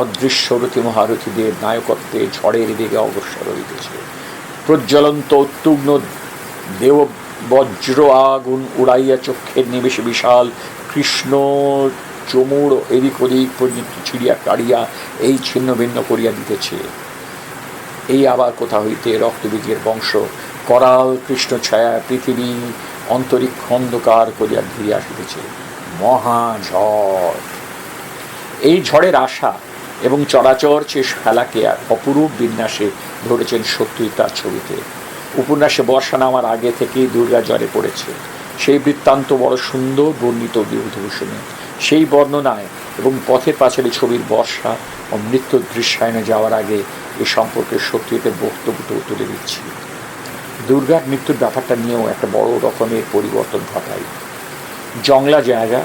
অদৃশ্য রথী মহারথীদের নায়কত্বে ঝড়ের বেগে অগ্রসর হইতেছে। প্রজ্বলন্ত উত্তুগ্ন দেব বজ্র আগুন উড়াইয়া চক্ষের নিমেষে বিশাল কৃষ্ণ চমুর এদিক ওদিক পর্যন্ত ছিড়িয়া কাড়িয়া এই ছিন্ন ভিন্ন করিয়া দিতেছে। এই আবার কোথা হইতে রক্তবীজের বংশ করাল কৃষ্ণ ছায়া পৃথিবী অন্তরিক্ষ অন্ধকার করিয়া ঘিরে আসিতেছে। মহাঝড়। এই ঝড়ের আশা এবং চরাচর চেষ ফেলাকে অপরূপ বিন্যাসে ধরেছেন সত্যই তার ছবিতে। উপন্যাসে বর্ষা নামার আগে থেকেই দুর্গা জ্বরে পড়েছে। সেই বৃত্তান্ত বড় সুন্দর বর্ণিত বিভূতিভূষণে। সেই বর্ণনায় এবং পথের পাঁচালী ছবির বর্ষা ও মৃত্যুর দৃশ্যায়নে যাওয়ার আগে এ সম্পর্কে সত্যিতে বক্তব্য তুলে দিচ্ছি। দুর্গার মৃত্যুর ব্যাপারটা নিয়েও একটা বড় রকমের পরিবর্তন ঘটায়। জংলা জায়গা,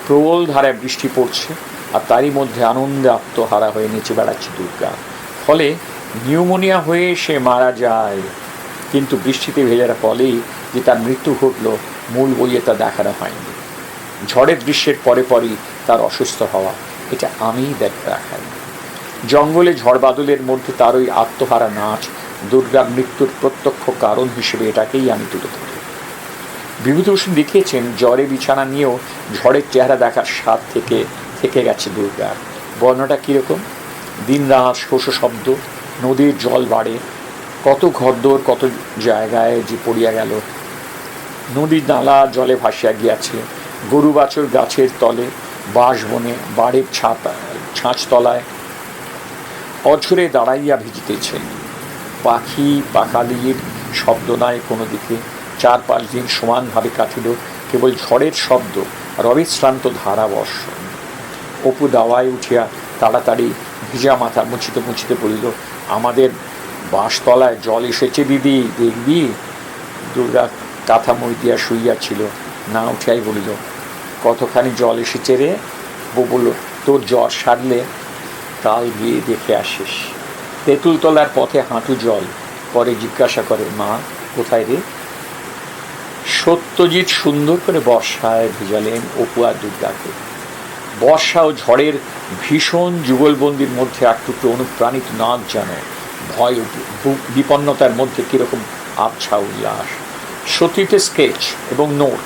প্রবল ধারায় বৃষ্টি পড়ছে, আর তারই মধ্যে আনন্দে আত্মহারা হয়ে নেচে বেড়াচ্ছে দুর্গা। ফলে নিউমোনিয়া হয়ে সে মারা যায়। কিন্তু বৃষ্টিতে ভেজার ফলেই যে তার মৃত্যু ঘটল মূল বইয়ে তা দেখানো হয়নি। ঝড়ের দৃশ্যের পরে পরই তার অসুস্থ হওয়া, এটা আমিই দেখাই। জঙ্গলে ঝড় বাদলের মধ্যে তার ওই আত্মহারা নাচ দুর্গার মৃত্যুর প্রত্যক্ষ কারণ হিসেবে এটাকেই আমি তুলে ধরি। বিভূতিভূষণ দেখিয়েছেন জ্বরে বিছানা নিয়েও ঝড়ের চেহারা দেখার স্বাদ থেকে গেছে দুর্গার। বর্ণটা কীরকম? দিন রাত শোষ শব্দ, নদীর জল বাড়ে, কত ঘরদোর কত জায়গায় যে পড়িয়া গেল, নদীর নালা জলে ভাসিয়া গিয়াছে, গরু বাছুর গাছের তলে, বাঁশবনে, বাড়ির ছাঁচতলায় অঝরে দাঁড়াইয়া ভিজিতেছে। পাখি পাখালির শব্দ নাই কোনো দিকে। 4-5 দিন সমানভাবে কাটিল কেবল ঝড়ের শব্দ আর অবিশ্রান্ত ধারা বর্ষণ। অপু দাওয়ায় উঠিয়া তাড়াতাড়ি ভিজা মাথা মুছিতে মুছিতে বলিল, আমাদের বাঁশতলায় জল এসেছে দিদি, দেখবি? দুর্গা কাঁথা মই দিয়া শুইয়াছিল, না উঠিয়াই বলিল, কতখানি জল এসেছে রে? বউ বলল, তোর জ্বর সারলে কাল গিয়ে দেখে আসিস। তেঁতুলতলার পথে হাঁটু জল। পরে জিজ্ঞাসা করে, মা কোথায় রে? সত্যজিৎ সুন্দর করে বর্ষায় ভিজালেন অপু আর দুর্গাকে। বর্ষা ও ঝড়ের ভীষণ যুগলবন্দির মধ্যে এক টুকরো অনুপ্রাণিত নাচ যেন, ভয় বিপন্নতার মধ্যে কীরকম আবছা উল্লাস। সত্যিতে স্কেচ এবং নোট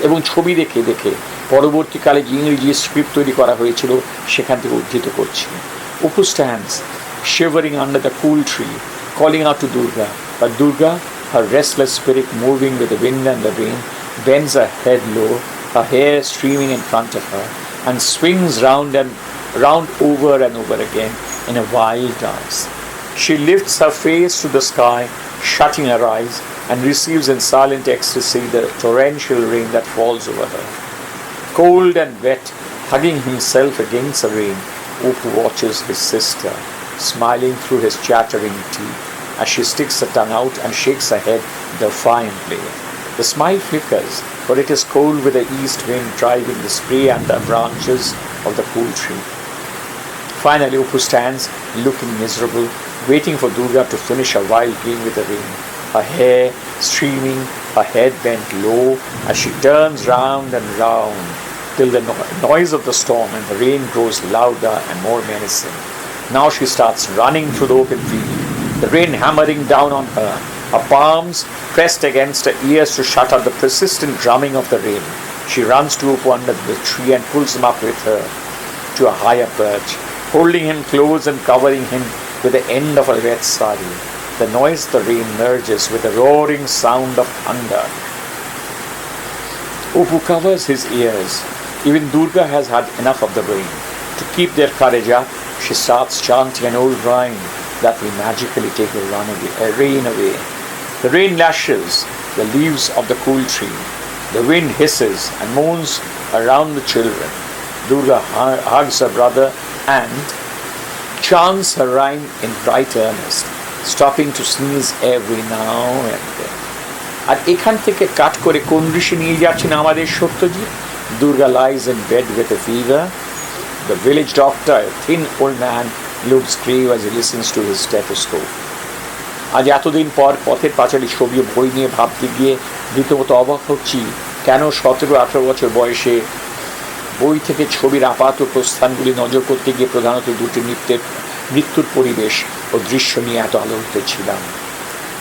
এবং ছবি দেখে দেখে পরবর্তীকালে যে ইংরেজি স্ক্রিপ্ট তৈরি করা হয়েছিল সেখান থেকে উদ্ধৃত করছি। Apu stands shivering under the cool tree, calling out to Durga, but Durga her restless spirit moving with the wind and the rain, bends her head low, her hair streaming in front of her, and swings round over and over again in a wild dance. She lifts her face to the sky, shutting her eyes, and receives in silent ecstasy the torrential rain that falls over her. Cold and wet, hugging himself against the rain, Opu watches his sister, smiling through his chattering teeth, as she sticks her tongue out and shakes her head defiantly. The smile flickers, for it is cold with the east wind driving the spray and the branches of the cool tree. Finally, Opu stands, looking miserable, waiting for Durga to finish a wild game with the rain. Her hair streaming, her head bent low as she turns round and round till the noise of the storm and the rain grows louder and more menacing. Now she starts running through the open field, the rain hammering down on her, her palms pressed against her ears to shut out the persistent drumming of the rain. She runs to Opu under the tree and pulls him up with her to a higher perch, holding him close and covering him with the end of a wet sari. The noise of the rain merges with the roaring sound of thunder. Opu covers his ears. Even Durga has had enough of the rain. To keep their courage up, she starts chanting an old rhyme that will magically take the rain away. The rain lashes the leaves of the cool tree. The wind hisses and moans around the children. Durga hugs her brother and chants her rhyme in bright earnest, stopping to sneeze every now and then. আর এখান থেকে কাট করে কোন ঋষি নিয়ে যাচ্ছেন আমাদের Satyajit? Durga lies in bed with a fever. The village doctor, a thin old man, looks grave as he listens to his stethoscope. আজ এতদিন পর পথের পাঁচালী ছবি বই নিয়ে ভাবতে গিয়ে রীতিমতো অবাক হচ্ছি কেন 17-18 বছর বয়সে বই থেকে ছবির আপাত প্রস্থানগুলি নজর করতে গিয়ে প্রধানত দুটি মৃত্যুর পরিবেশ ও দৃশ্য নিয়ে এত আলোকিত ছিলাম।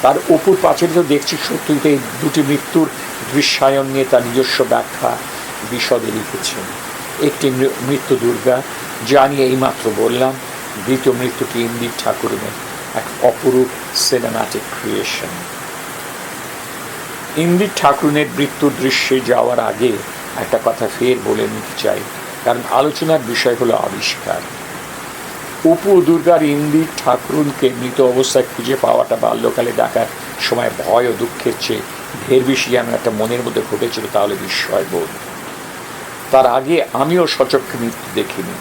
তার অপুর পাঁচালী তো দেখছি সত্যিই এই দুটি মৃত্যুর দৃশ্যায়ন নিয়ে তার নিজস্ব ব্যাখ্যা বিশদে লিখেছেন। একটি মৃত্যু দুর্গা, যা নিয়ে এইমাত্র বললাম। দ্বিতীয় মৃত্যুটি ইন্দির ঠাকুরের এক অপরূপ সিনেম্যাটিক ক্রিয়েশন। ইন্দির ঠাকুরের মৃত্যুর দৃশ্যে যাওয়ার আগে একটা কথা ফের বলে নিতে চাই, কারণ আলোচনার বিষয় হলো আবিষ্কার। অপু দুর্গার ইন্দির ঠাকুরকে মৃত অবস্থায় খুঁজে পাওয়াটা বাল্যকালে দেখার সময় ভয় ও দুঃখের চেয়ে ঢের বেশি যেন একটা মনের মধ্যে ঘটেছিল, তাহলে বিস্ময় বোধ। তার আগে আমিও সচক্ষে মৃত্যু দেখিনি,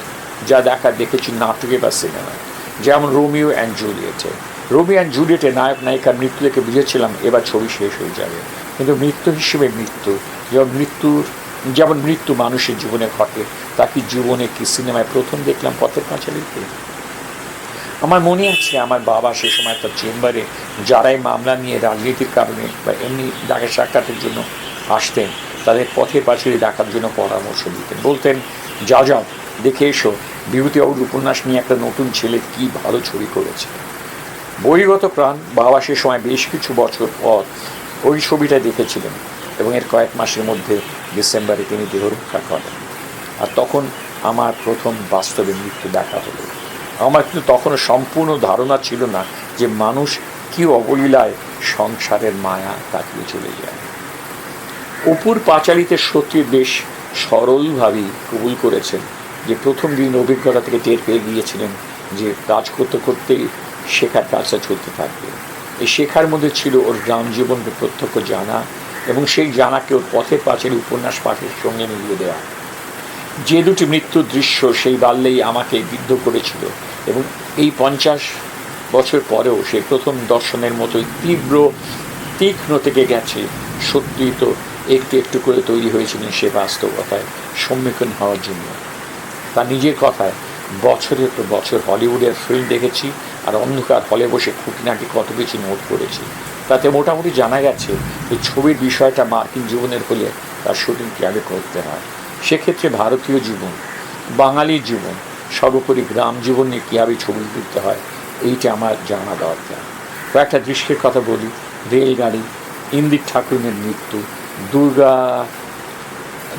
যা দেখেছি নাটকে বা সিনেমায়, যেমন রোমিও অ্যান্ড জুলিয়েটে। রোমিও অ্যান্ড জুলিয়েটে নায়ক নায়িকার মৃত্যু দেখে বুঝেছিলাম এবার ছবি শেষ হয়ে যাবে, কিন্তু মৃত্যু হিসেবে মৃত্যু যেমন মৃত্যু মানুষের জীবনে ঘটে, তা কি জীবনে কি সিনেমায় প্রথম দেখলাম পথের পাঁচালীতে। আমার মনে আছে আমার বাবা সে সময় তার চেম্বারে যারাই মামলা নিয়ে রাজনীতির কারণে বা এমনি ডাকে সাক্ষাতের জন্য আসতেন, তাদের পথের পাঁচালী দেখার জন্য পরামর্শ দিতেন। বলতেন, যাও দেখে এসো, বিভূতিবাবুর উপন্যাস নিয়ে একটা নতুন ছেলে কি ভালো ছবি করেছে। বইগত প্রাণ বাবা সে সময় বেশ কিছু বছর পর ওই ছবিটা দেখেছিলেন এবং এর কয়েক মাসের মধ্যে ডিসেম্বরে তিনি দেহরক্ষা করেন। আর তখন আমার প্রথম বাস্তবে মৃত্যু দেখা হলো। আমার কিন্তু তখনও সম্পূর্ণ ধারণা ছিল না যে মানুষ কি অবলীলায় সংসারের মায়া কাটিয়ে চলে যায়। অপুর পাঁচালীতে সত্যি বেশ সরলভাবেই কবুল করেছেন যে প্রথম দিন অভিজ্ঞতা থেকে টের পেয়ে গিয়েছিলেন যে কাজ করতে করতেই শেখার কাজটা চলতে থাকবে। এই শেখার মধ্যে ছিল ওর গ্রাম জীবনকে প্রত্যক্ষ জানা এবং সেই জানাকে ওর পথের পাঁচালী উপন্যাস পাঠের সঙ্গে মিলিয়ে দেওয়া। যে দুটি মৃত্যুর দৃশ্য সেই বাল্যেই আমাকে বিদ্ধ করেছিল এবং এই 50 বছর পরেও সেই প্রথম দর্শনের মতোই তীক্ষ্ণ থেকে গেছে। সত্যি তো একটু একটু করে তৈরি হয়েছিলেন সে বাস্তবতায় সম্মুখীন হওয়ার জন্য। তার নিজের কথায়, বছরের পর বছর হলিউডের ফিল্ম দেখেছি আর অন্ধকার হলে বসে খুঁটিনাটি কত কিছু নোট করেছি। তাতে মোটামুটি জানা গেছে যে ছবির বিষয়টা মার্কিন জীবনের হলে তার শুটিং কীভাবে করতে হয়। সেক্ষেত্রে ভারতীয় জীবন, বাঙালির জীবন, সর্বোপরি গ্রাম জীবন নিয়ে কীভাবে ছবি তুলতে হয়, এইটা আমার জানা দরকার। কয়েকটা দৃশ্যের কথা বলি। রেলগাড়ি, ইন্দির ঠাকুরের মৃত্যু,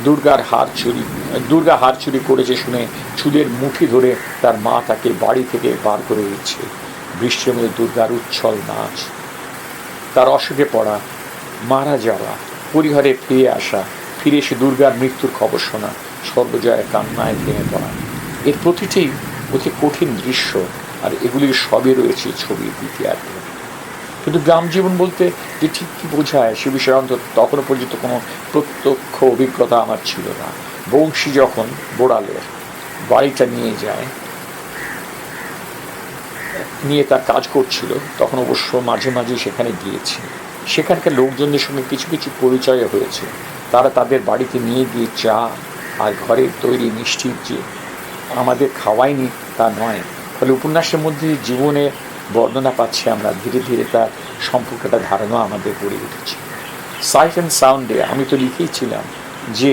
দুর্গা হার চুরি করেছে শুনে চুলের মুঠি ধরে তার মা তাকে বাড়ি থেকে বার করে দিচ্ছে, বৃষ্টির মধ্যে দুর্গার উচ্ছল নাচ, তার অসুখে পড়া, মারা যাওয়া, পরিবারে ফিরে আসা, ফিরে এসে দুর্গার মৃত্যুর খবর শোনা, সর্বজয়া কান্নায় ভেঙে পড়া, এর প্রতিটি অতি কঠিন দৃশ্য, আর এগুলির সবই রয়েছে ছবির দ্বিতীয়ার্ধে। কিন্তু গ্রাম জীবন বলতে যে ঠিক কী বোঝায় সে বিষয়ে অন্তত তখনও পর্যন্ত কোনো প্রত্যক্ষ অভিজ্ঞতা আমার ছিল না। বংশী যখন বোড়ালের বাড়িটা নিয়ে তার কাজ করছিল, তখন অবশ্য মাঝে মাঝে সেখানে গিয়েছি। সেখানকার লোকজনদের সঙ্গে কিছু কিছু পরিচয় হয়েছে। তারা তাদের বাড়িতে নিয়ে গিয়ে চা আর ঘরের তৈরি মিষ্টির যে আমাদের খাওয়ায়নি তা নয়, ফলে উপন্যাসের মধ্যে জীবনের বর্ণনা পাচ্ছি আমরা, ধীরে ধীরে তার সম্পর্কটা ধারণা আমাদের গড়ে উঠেছে। সাইট অ্যান্ড সাউন্ডে আমি তো লিখেইছিলাম যে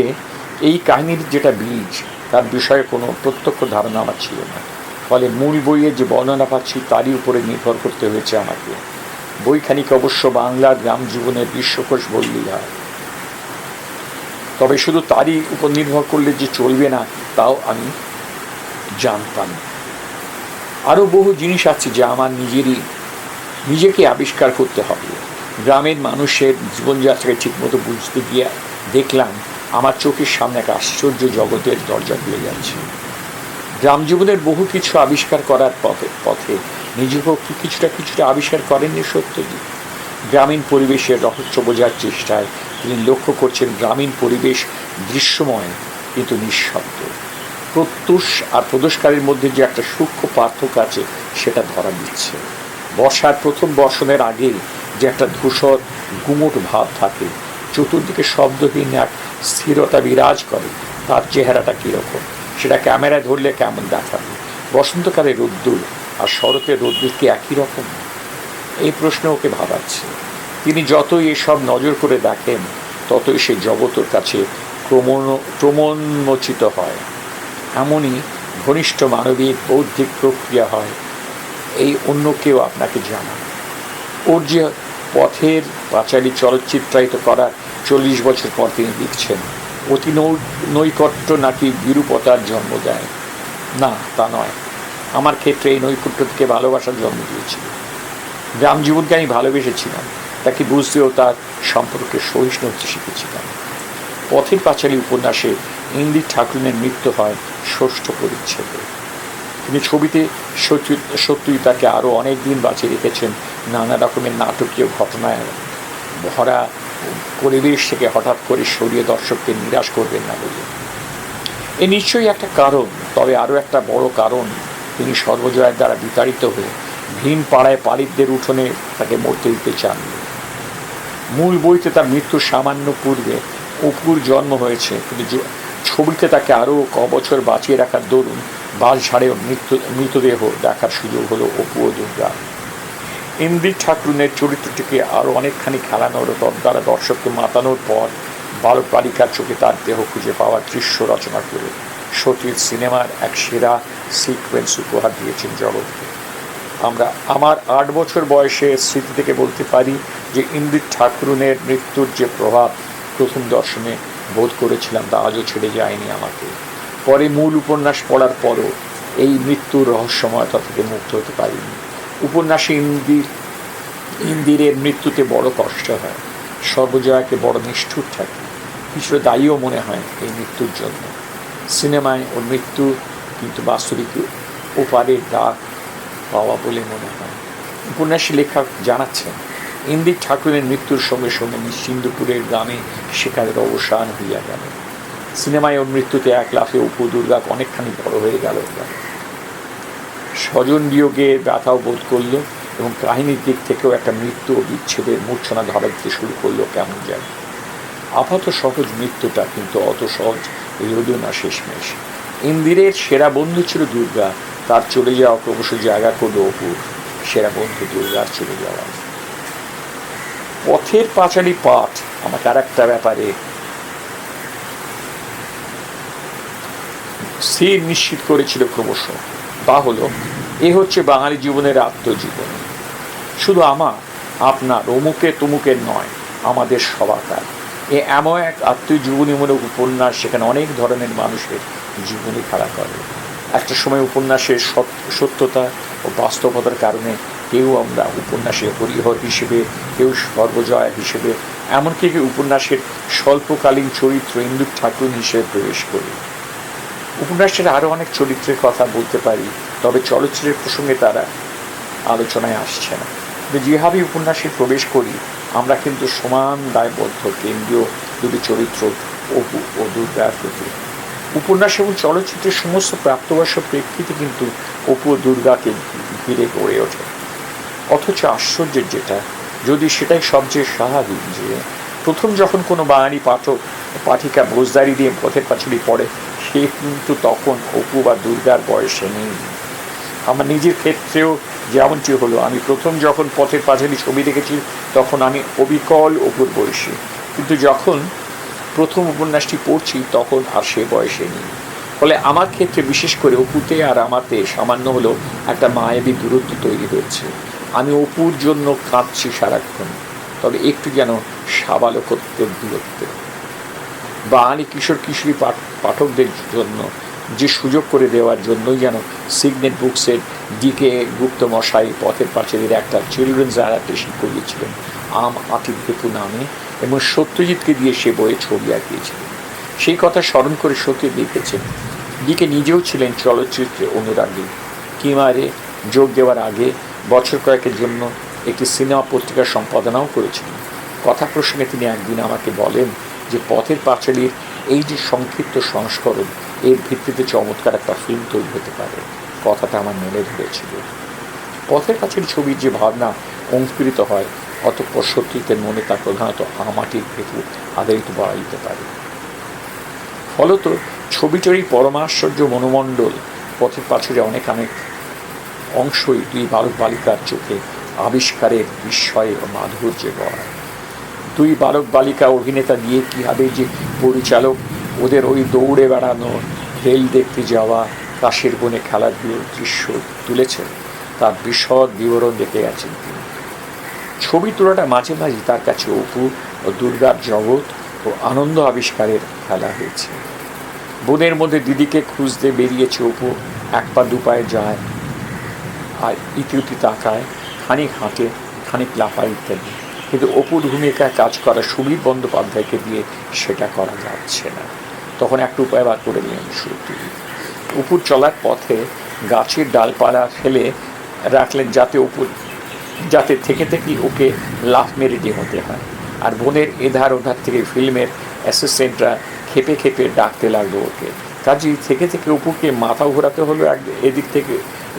এই কাহিনীর যেটা বীজ, তার বিষয়ে কোনো প্রত্যক্ষ ধারণা আমার ছিল না, ফলে মূল বইয়ে যে বর্ণনা পাচ্ছি তারই উপরে নির্ভর করতে হয়েছে আমাকে। বইখানিকে অবশ্য বাংলার গ্রাম জীবনের বিশ্বকোষ বললেই হয়, তবে শুধু তারই উপর নির্ভর করলে যে চলবে না তাও আমি জানতাম। আরও বহু জিনিস আছে যা আমার নিজেকে আবিষ্কার করতে হবে। গ্রামের মানুষের জীবনযাত্রাকে ঠিকমতো বুঝতে গিয়ে দেখলাম আমার চোখের সামনে এক আশ্চর্য জগতের দরজা খুলে যাচ্ছে। গ্রাম জীবনের বহু কিছু আবিষ্কার করার পথে নিজেকেও কিছুটা আবিষ্কার করেননি সত্যজিৎ। গ্রামীণ পরিবেশের রহস্য বোঝার চেষ্টায় তিনি লক্ষ্য করছেন গ্রামীণ পরিবেশ দৃশ্যময় কিন্তু নিঃশব্দ। প্রত্যুষ আর প্রদোষকারের মধ্যে যে একটা সূক্ষ্ম পার্থক্য আছে সেটা ধরা দিচ্ছে। বর্ষার প্রথম বর্ষণের আগে যে একটা ধূসর গুমোট ভাব থাকে, চতুর্দিকে শব্দহীন এক স্থিরতা বিরাজ করে, তার চেহারাটা কীরকম সেটা ক্যামেরায় ধরলে কেমন দেখাবে? বসন্তকালে রোদ্দুর আর শরতের রোদ্দুর কি একই রকম? এই প্রশ্ন ওকে ভাবাচ্ছে। তিনি যতই এসব নজর করে দেখেন ততই সে জগতের কাছে ক্রমোন্মোচিত হয়। এমনই ঘনিষ্ঠ মানবিক বৌদ্ধিক প্রক্রিয়া হয় এই অন্য কেউ আপনাকে জানা। ওর যে পথের পাঁচালী চলচ্চিত্রায়িত করার 40 বছর পর তিনি লিখছেন অতি নৈকট্য নাকি বিরূপতার জন্ম দেয়, না তা নয়। আমার ক্ষেত্রে এই নৈকট্য থেকে ভালোবাসার জন্ম দিয়েছিল। গ্রাম জীবনকে আমি ভালোবেসেছিলাম, তাকে বুঝতেও তার সম্পর্কে সহিষ্ণু হতে শিখেছিলাম। পথের পাঁচালী উপন্যাসে ইন্দির ঠাকুরের মৃত্যু হয় 6ষ্ঠ পরিচ্ছেদে। তিনি ছবিতে সত্যই তাকে আরও অনেক দিন বাঁচিয়ে রেখেছেন নানা রকমের নাটকীয় ঘটনায় ভরা পরিবেশ থেকে হঠাৎ করে সরিয়ে দর্শককে নিরাশ করবেন না বলে। এ নিশ্চয়ই একটা কারণ, তবে আরও একটা বড় কারণ, তিনি সর্বজয়ের দ্বারা বিতাড়িত হয়ে ভিন পাড়ায় পালিতদের উঠোনে তাকে মরতে দিতে চান। মূল বইতে তার মৃত্যুর সামান্য পূর্বে অপুর জন্ম হয়েছে, কিন্তু ছবিতে তাকে আরও বছর বাঁচিয়ে রাখার দরুন বাঁশঝাড়েও মৃতদেহ দেখার সুযোগ হলো অপু ও দুর্গা। ইন্দির ঠাকুরের চরিত্রটিকে আরও অনেকখানি খেলানোর দ্বারা দর্শককে মাতানোর পর বালক বালিকার চোখে তার দেহ খুঁজে পাওয়ার দৃশ্য রচনা করে সতীর সিনেমার এক সেরা সিকোয়েন্স উপহার দিয়েছেন জগৎকে। আমার 8 বছর বয়সে স্মৃতি থেকে বলতে পারি যে ইন্দির ঠাকুরের মৃত্যুর যে প্রভাব প্রথম দর্শনে বোধ করেছিলাম তা আজও ছেড়ে যায়নি আমাকে। পরে মূল উপন্যাস পড়ার পরও এই মৃত্যুর রহস্যময়তা থেকে মুক্ত হতে পারিনি। উপন্যাসে ইন্দিরের মৃত্যুতে বড় কষ্ট হয়, সর্বজয়াকে বড় নিষ্ঠুর থাকে, কিছুটা দায়ীও মনে হয় এই মৃত্যুর জন্য। সিনেমায় ওর মৃত্যু কিন্তু বাস্তবিক ওপারের দাগ পাওয়া বলে মনে হয়। উপন্যাসী লেখক জানাচ্ছেন ইন্দির ঠাকুরের মৃত্যুর সঙ্গে সঙ্গে সিন্ধুপুরের গ্রামে শিকারের অবসান হইয়া গেল। সিনেমায় ওর মৃত্যুতে এক লাফে অপু দুর্গা অনেকখানি বড় হয়ে গেল। স্বজন বিয়োগে ব্যথাও বোধ করল এবং কাহিনীর দিক থেকেও একটা মৃত্যু ও বিচ্ছেদের মূর্ছনা ধরা দিতে শুরু করলো কেমন যেন। আপাত সহজ মৃত্যুটা কিন্তু অত সহজ রইল না শেষমেশ। ইন্দিরের সেরা বন্ধু ছিল দুর্গা, তার চলে যাওয়া ক্রমশ জায়গা করলো অপুর সেরা বন্ধু দুর্গার চলে যাওয়া। পথের পাঁচালী পাঠ আমাকে আর একটা ব্যাপারে স্থির নিশ্চিত করেছিল ক্রমশ, তা হলো এ হচ্ছে বাঙালি জীবনের আত্মজীবন। শুধু আপনার অমুকে তমুকের নয়, আমাদের সবাকার। এ এমন এক আত্মজীবনীমূলক উপন্যাস সেখানে অনেক ধরনের মানুষের জীবনী খেলা করে। একটা সময় উপন্যাসের সত্যতা ও বাস্তবতার কারণে কেউ আমরা উপন্যাসে হরিহর হিসেবে, কেউ সর্বজয়া হিসেবে, এমনকি কেউ উপন্যাসের স্বল্পকালীন চরিত্র ইন্দু ঠাকুর হিসেবে প্রবেশ করি। উপন্যাসের আরও অনেক চরিত্রের কথা বলতে পারি, তবে চলচ্চিত্রের প্রসঙ্গে তারা আলোচনায় আসছে না। যেভাবে উপন্যাসে প্রবেশ করি আমরা কিন্তু সমান দায়বদ্ধ কেন্দ্রীয় দুটি চরিত্র অপু ও দুর্গার প্রতি। উপন্যাস এবং চলচ্চিত্রের সমস্ত প্রাপ্তবয়স্ক প্রেক্ষিতে কিন্তু অপু ও দুর্গাকে ঘিরে গড়ে ওঠে। অথচ আশ্চর্যের যেটা, যদি সেটাই সবচেয়ে স্বাভাবিক, যে প্রথম যখন কোনো বাঙালি পাঠক পাঠিকা বোঝদারি দিয়ে পথের পাঁচালী পড়ে, সে কিন্তু তখন অপু বা দুর্গার বয়সে নেই। আমার নিজের ক্ষেত্রেও যেমনটি হলো, আমি প্রথম যখন পথের পাঁচালী ছবি দেখেছি তখন আমি অবিকল অপুর বয়সী, কিন্তু যখন প্রথম উপন্যাসটি পড়ছি তখন আর সে বয়সে নেই। ফলে আমার ক্ষেত্রে বিশেষ করে অপুতে আর আমাতে সামান্য হলেও একটা মায়াবী দূরত্ব তৈরি হয়েছে। আমি অপুর জন্য কাঁদছি সারাক্ষণ, তবে একটু যেন সাবালকত্বের দূরত্বে। বাঙালি কিশোর কিশোরী পাঠকদের জন্য যে সুযোগ করে দেওয়ার জন্যই যেন সিগনেট বুকসের ডিকে গুপ্ত মশাই পথের পাঁচালীর একটা চিলড্রেন্স অ্যাডাপ্টেশন করিয়েছিলেন আম আতিক বেতু নামে, এবং সত্যজিৎকে দিয়ে সে বইয়ে ছবি আঁকিয়েছিলেন। সেই কথা স্মরণ করে সত্যজিৎ লিখেছেন, ডিকে নিজেও ছিলেন চলচ্চিত্রে অনুরাগী। কিমারে যোগ দেওয়ার আগে বছর কয়েকের জন্য একটি সিনেমা পত্রিকা সম্পাদনাও করেছিলেন। কথা প্রসঙ্গে তিনি একদিন আমাকে বলেন যে পথের পাঁচালীর এই যে সংক্ষিপ্ত সংস্করণ, এর ভিত্তিতে চমৎকার একটা ফিল্ম তৈরি হতে পারে। কথাটা আমার মনে ধরেছিল। পথের পাঁচালী ছবির যে ভাবনা অঙ্কুরিত হয়, অতঃপর সত্যজিতের মনে তা প্রধানত আমাটির ভেতু আধারিত বলা যেতে পারে। ফলত ছবিটারই পরমাশ্চর্য মনোমণ্ডল পথের পাঁচালী অনেক অংশই দুই বালক বালিকার চোখে আবিষ্কারের বিস্ময়ে ও মাধুর্যে গড়ায়। দুই বালক বালিকা অভিনেতা দিয়ে কীভাবে যে পরিচালক ওদের ওই দৌড়ে বেড়ানো, রেল দেখতে যাওয়া, কাশের বনে খেলাধুলোর দৃশ্য তুলেছেন, তার বিশদ বিবরণ দেখে গেছেন তিনি। ছবি তোলাটা মাঝে মাঝে তার কাছে অপু ও দুর্গার জগৎ ও আনন্দ আবিষ্কারের খেলা হয়েছে। বনের মধ্যে দিদিকে খুঁজতে বেরিয়েছে অপু, এক পা দু পায়ে যায়, আর ইতিউতি তাকায়, খানিক হাঁটে, খানিক লাফায় ইত্যাদি। কিন্তু অপুর ভূমিকায় কাজ করা সুবীর বন্দ্যোপাধ্যায়কে দিয়ে সেটা করা যাচ্ছে না। তখন একটা উপায় বার করে নিলেন সত্যজিৎ। অপুর চলার পথে গাছের ডালপালা ফেলে রাখলেন যাতে থেকে থেকেই ওকে লাফ মেরে দিয়ে হতে হয়। আর বনের এধার ওধার থেকে ফিল্মের অ্যাসিস্ট্যান্টরা খেপে খেপে ডাকতে লাগলো ওকে। কাজেই থেকে থেকে অপুকে মাথা ঘোরাতে হলো এদিক থেকে,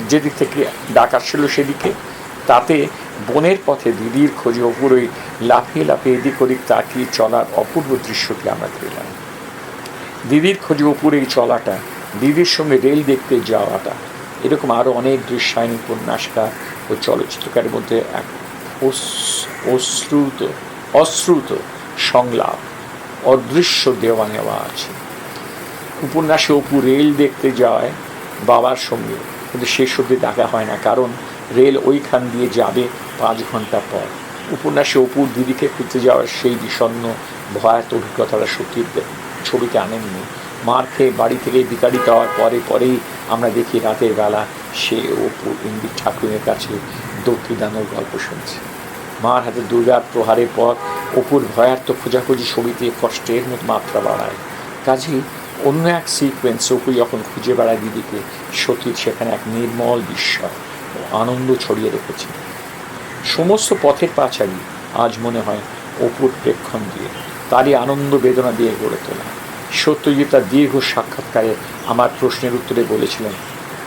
যেদিক থেকে ডাক আসছিল সেদিকে। তাতে বনের পথে দিদির খোঁজে অপুর ওই লাফিয়ে লাফিয়ে এদিক ওদিক তাকিয়ে চলার অপূর্ব দৃশ্যটি আমরা পেলাম। দিদির খোঁজে অপুর এই চলাটা, দিদির সঙ্গে রেল দেখতে যাওয়াটা, এরকম আরও অনেক দৃশ্যায়ন উপন্যাসকার ও চলচ্চিত্রকারের মধ্যে এক অশ্রুত সংলাপ, অদৃশ্য দেওয়া নেওয়া আছে। উপন্যাসে অপু রেল দেখতে যায় বাবার সঙ্গে, কিন্তু শেষ অবধি দেখা হয় না, কারণ রেল ওইখান দিয়ে যাবে 5 ঘন্টা পর। উপন্যাসে অপুর দিদিকে খুঁজতে যাওয়ার সেই বিষণ্ণ ভয়াত অভিজ্ঞতাটা সত্যিই ছবিতে আনেননি। মার খেয়ে বাড়ি থেকে বিতাড়িত হওয়ার পরেই আমরা দেখি রাতের বেলা সে অপু ইন্দু ঠাকুরের কাছে দক্ষিণানোর গল্প শুনছে। মার হাতে দুর্গার প্রহারের পর অপুর ভয়ার্থ খোঁজাখুঁজি ছবিতে কষ্টের মতো মাত্রা বাড়ায়। কাজেই অন্য এক সিকোয়েন্স অপু যখন খুঁজে বেড়ায় দিদিকে, সত্যি সেখানে এক নির্মল বিস্ময় ও আনন্দ ছড়িয়ে রেখেছে। সমস্ত পথের পাঁচালী আজ মনে হয় অপুর প্রেক্ষণ দিয়ে, তারই আনন্দ বেদনা দিয়ে গড়ে তোলা। সত্যজিৎ তার দীর্ঘ সাক্ষাৎকারে আমার প্রশ্নের উত্তরে বলেছিলেন,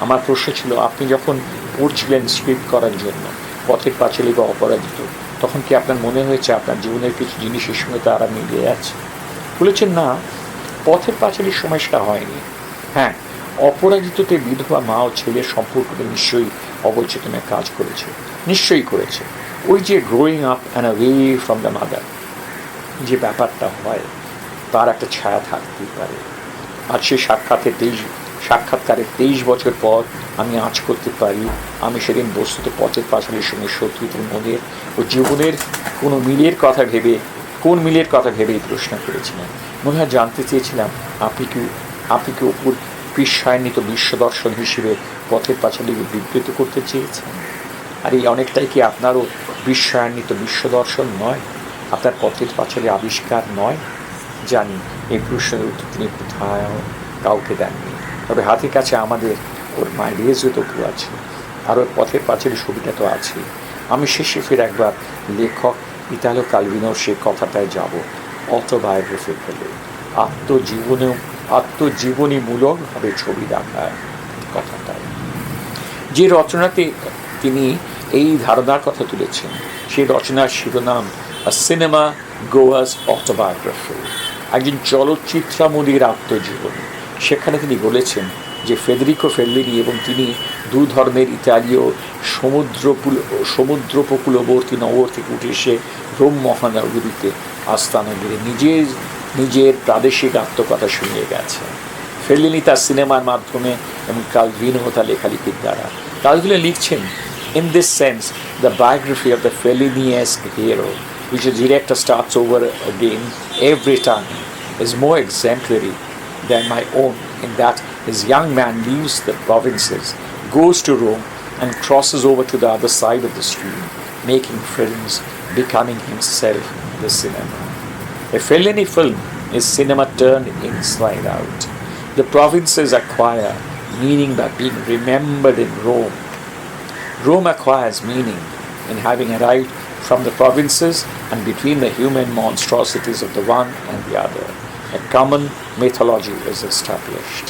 আমার প্রশ্ন ছিল, আপনি যখন পড়ছিলেন স্ক্রিপ্ট করার জন্য পথের পাঁচালী বা অপরাজিত, তখন কি আপনার মনে হয়েছে আপনার জীবনের কিছু জিনিসের সঙ্গে তারা মিলে আছে? বলেছেন, না, পথের পাঁচালীর সময় সেটা হয়নি। হ্যাঁ, অপরাজিততে বিধবা মা ও ছেলের সম্পর্কটা নিশ্চয়ই অবচেতনে কাজ করেছে, নিশ্চয়ই করেছে। ওই যে growing up and away from the mother যে ব্যাপারটা হয়, তার একটা ছায়া থাকতেই পারে। আর সেই সাক্ষাৎকারের 23 বছর পর আমি আঁচ করতে পারি, আমি সেদিন বস্তুত পথের পাঁচালীর সঙ্গে সত্যজিতের মনের ও জীবনের কোন মিলের কথা ভেবেই প্রশ্ন করেছিলাম। মনে হয় জানতে চেয়েছিলাম, আপনি কি অপুর বিশ্বায়নিত বিশ্বদর্শন হিসেবে পথের পাঁচালীকে বিবৃত করতে চেয়েছেন? আর এই অনেকটাই কি আপনারও বিশ্বায়নিত বিশ্বদর্শন নয়, আপনার পথের পাঁচালী আবিষ্কার নয়? জানি এই প্রশ্নের উত্তর তিনি কোথাও কাউকে দেননি, তবে হাতের কাছে আমাদের ওর মাইলেজও আছে, আর ওর পথের পাঁচালী ছবিটা তো আছে। আমি শেষে ফের একবার লেখক ইতালো কালভিনোর সেই কথাটায় যাব, অটোবায়োগ্রাফি ফেলে আত্মজীবনীমূলকভাবে ছবি দেখার কথাটাই। যে রচনাতে তিনি এই ধারণার কথা তুলেছেন, সেই রচনার শিরোনাম সিনেমা গোয়াস অটোবায়োগ্রাফি, একজন চলচ্চিত্রামোদীর আত্মজীবনী। সেখানে তিনি বলেছেন যে ফেদেরিকো ফেল্লিনি এবং তিনি দু ধরনের ইতালীয় সমুদ্রোপকূলবর্তী নগর থেকে উঠে এসে রোম মহানগরীতে আস্তানা গেড়ে নিজের প্রাদেশিক আত্মকথা শুনিয়ে গেছে। ফেল্লিনি তার সিনেমার মাধ্যমে এবং কালভিনো তার লেখালেখির দ্বারা। কালভিনো লিখছেন, in this sense the biography of the Fellini-esque hero, which the director starts over again every time, is more exemplary than my own in that his young man leaves the provinces, goes to Rome and crosses over to the other side of the stream, making friends, becoming himself the cinema. A Fellini film is cinema turned inside out. The provinces acquire meaning by being remembered in Rome. Rome acquires meaning in having arrived from the provinces and between the human monstrosities of the one and the other. A common mythology is established.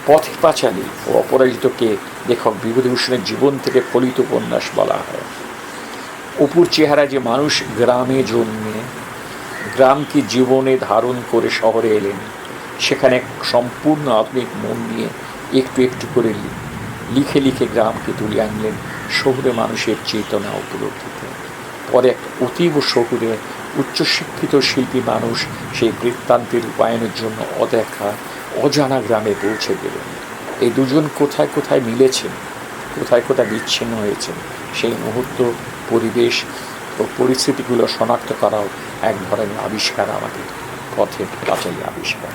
Pather Panchali ও অপরাজিতকে লেখক বিভূতিভূষণের জীবন থেকে ফলিত উপন্যাস বলা হয়। অপুর চেহারা যে মানুষ গ্রামে জন্মে গ্রামকে জীবনে ধারণ করে শহরে এলেন, সেখানে এক সম্পূর্ণ আধুনিক মন নিয়ে একটু একটু করে লিখে লিখে গ্রামকে তুলে আনলেন শহুরে মানুষের চেতনা উপলব্ধিতে। পরে এক অতীব শহুরে উচ্চশিক্ষিত শিল্পী মানুষ সেই বৃত্তান্তের রূপায়ণের জন্য অদেখা অজানা গ্রামে পৌঁছে গেলেন। এই দুজন কোথায় কোথায় মিলেছেন, কোথায় কোথায় বিচ্ছিন্ন হয়েছেন, সেই মুহূর্ত, পরিবেশ ও পরিস্থিতিগুলো শনাক্ত করাও এক ধরনের আবিষ্কার, আমাদের পথের পাঁচালী আবিষ্কার।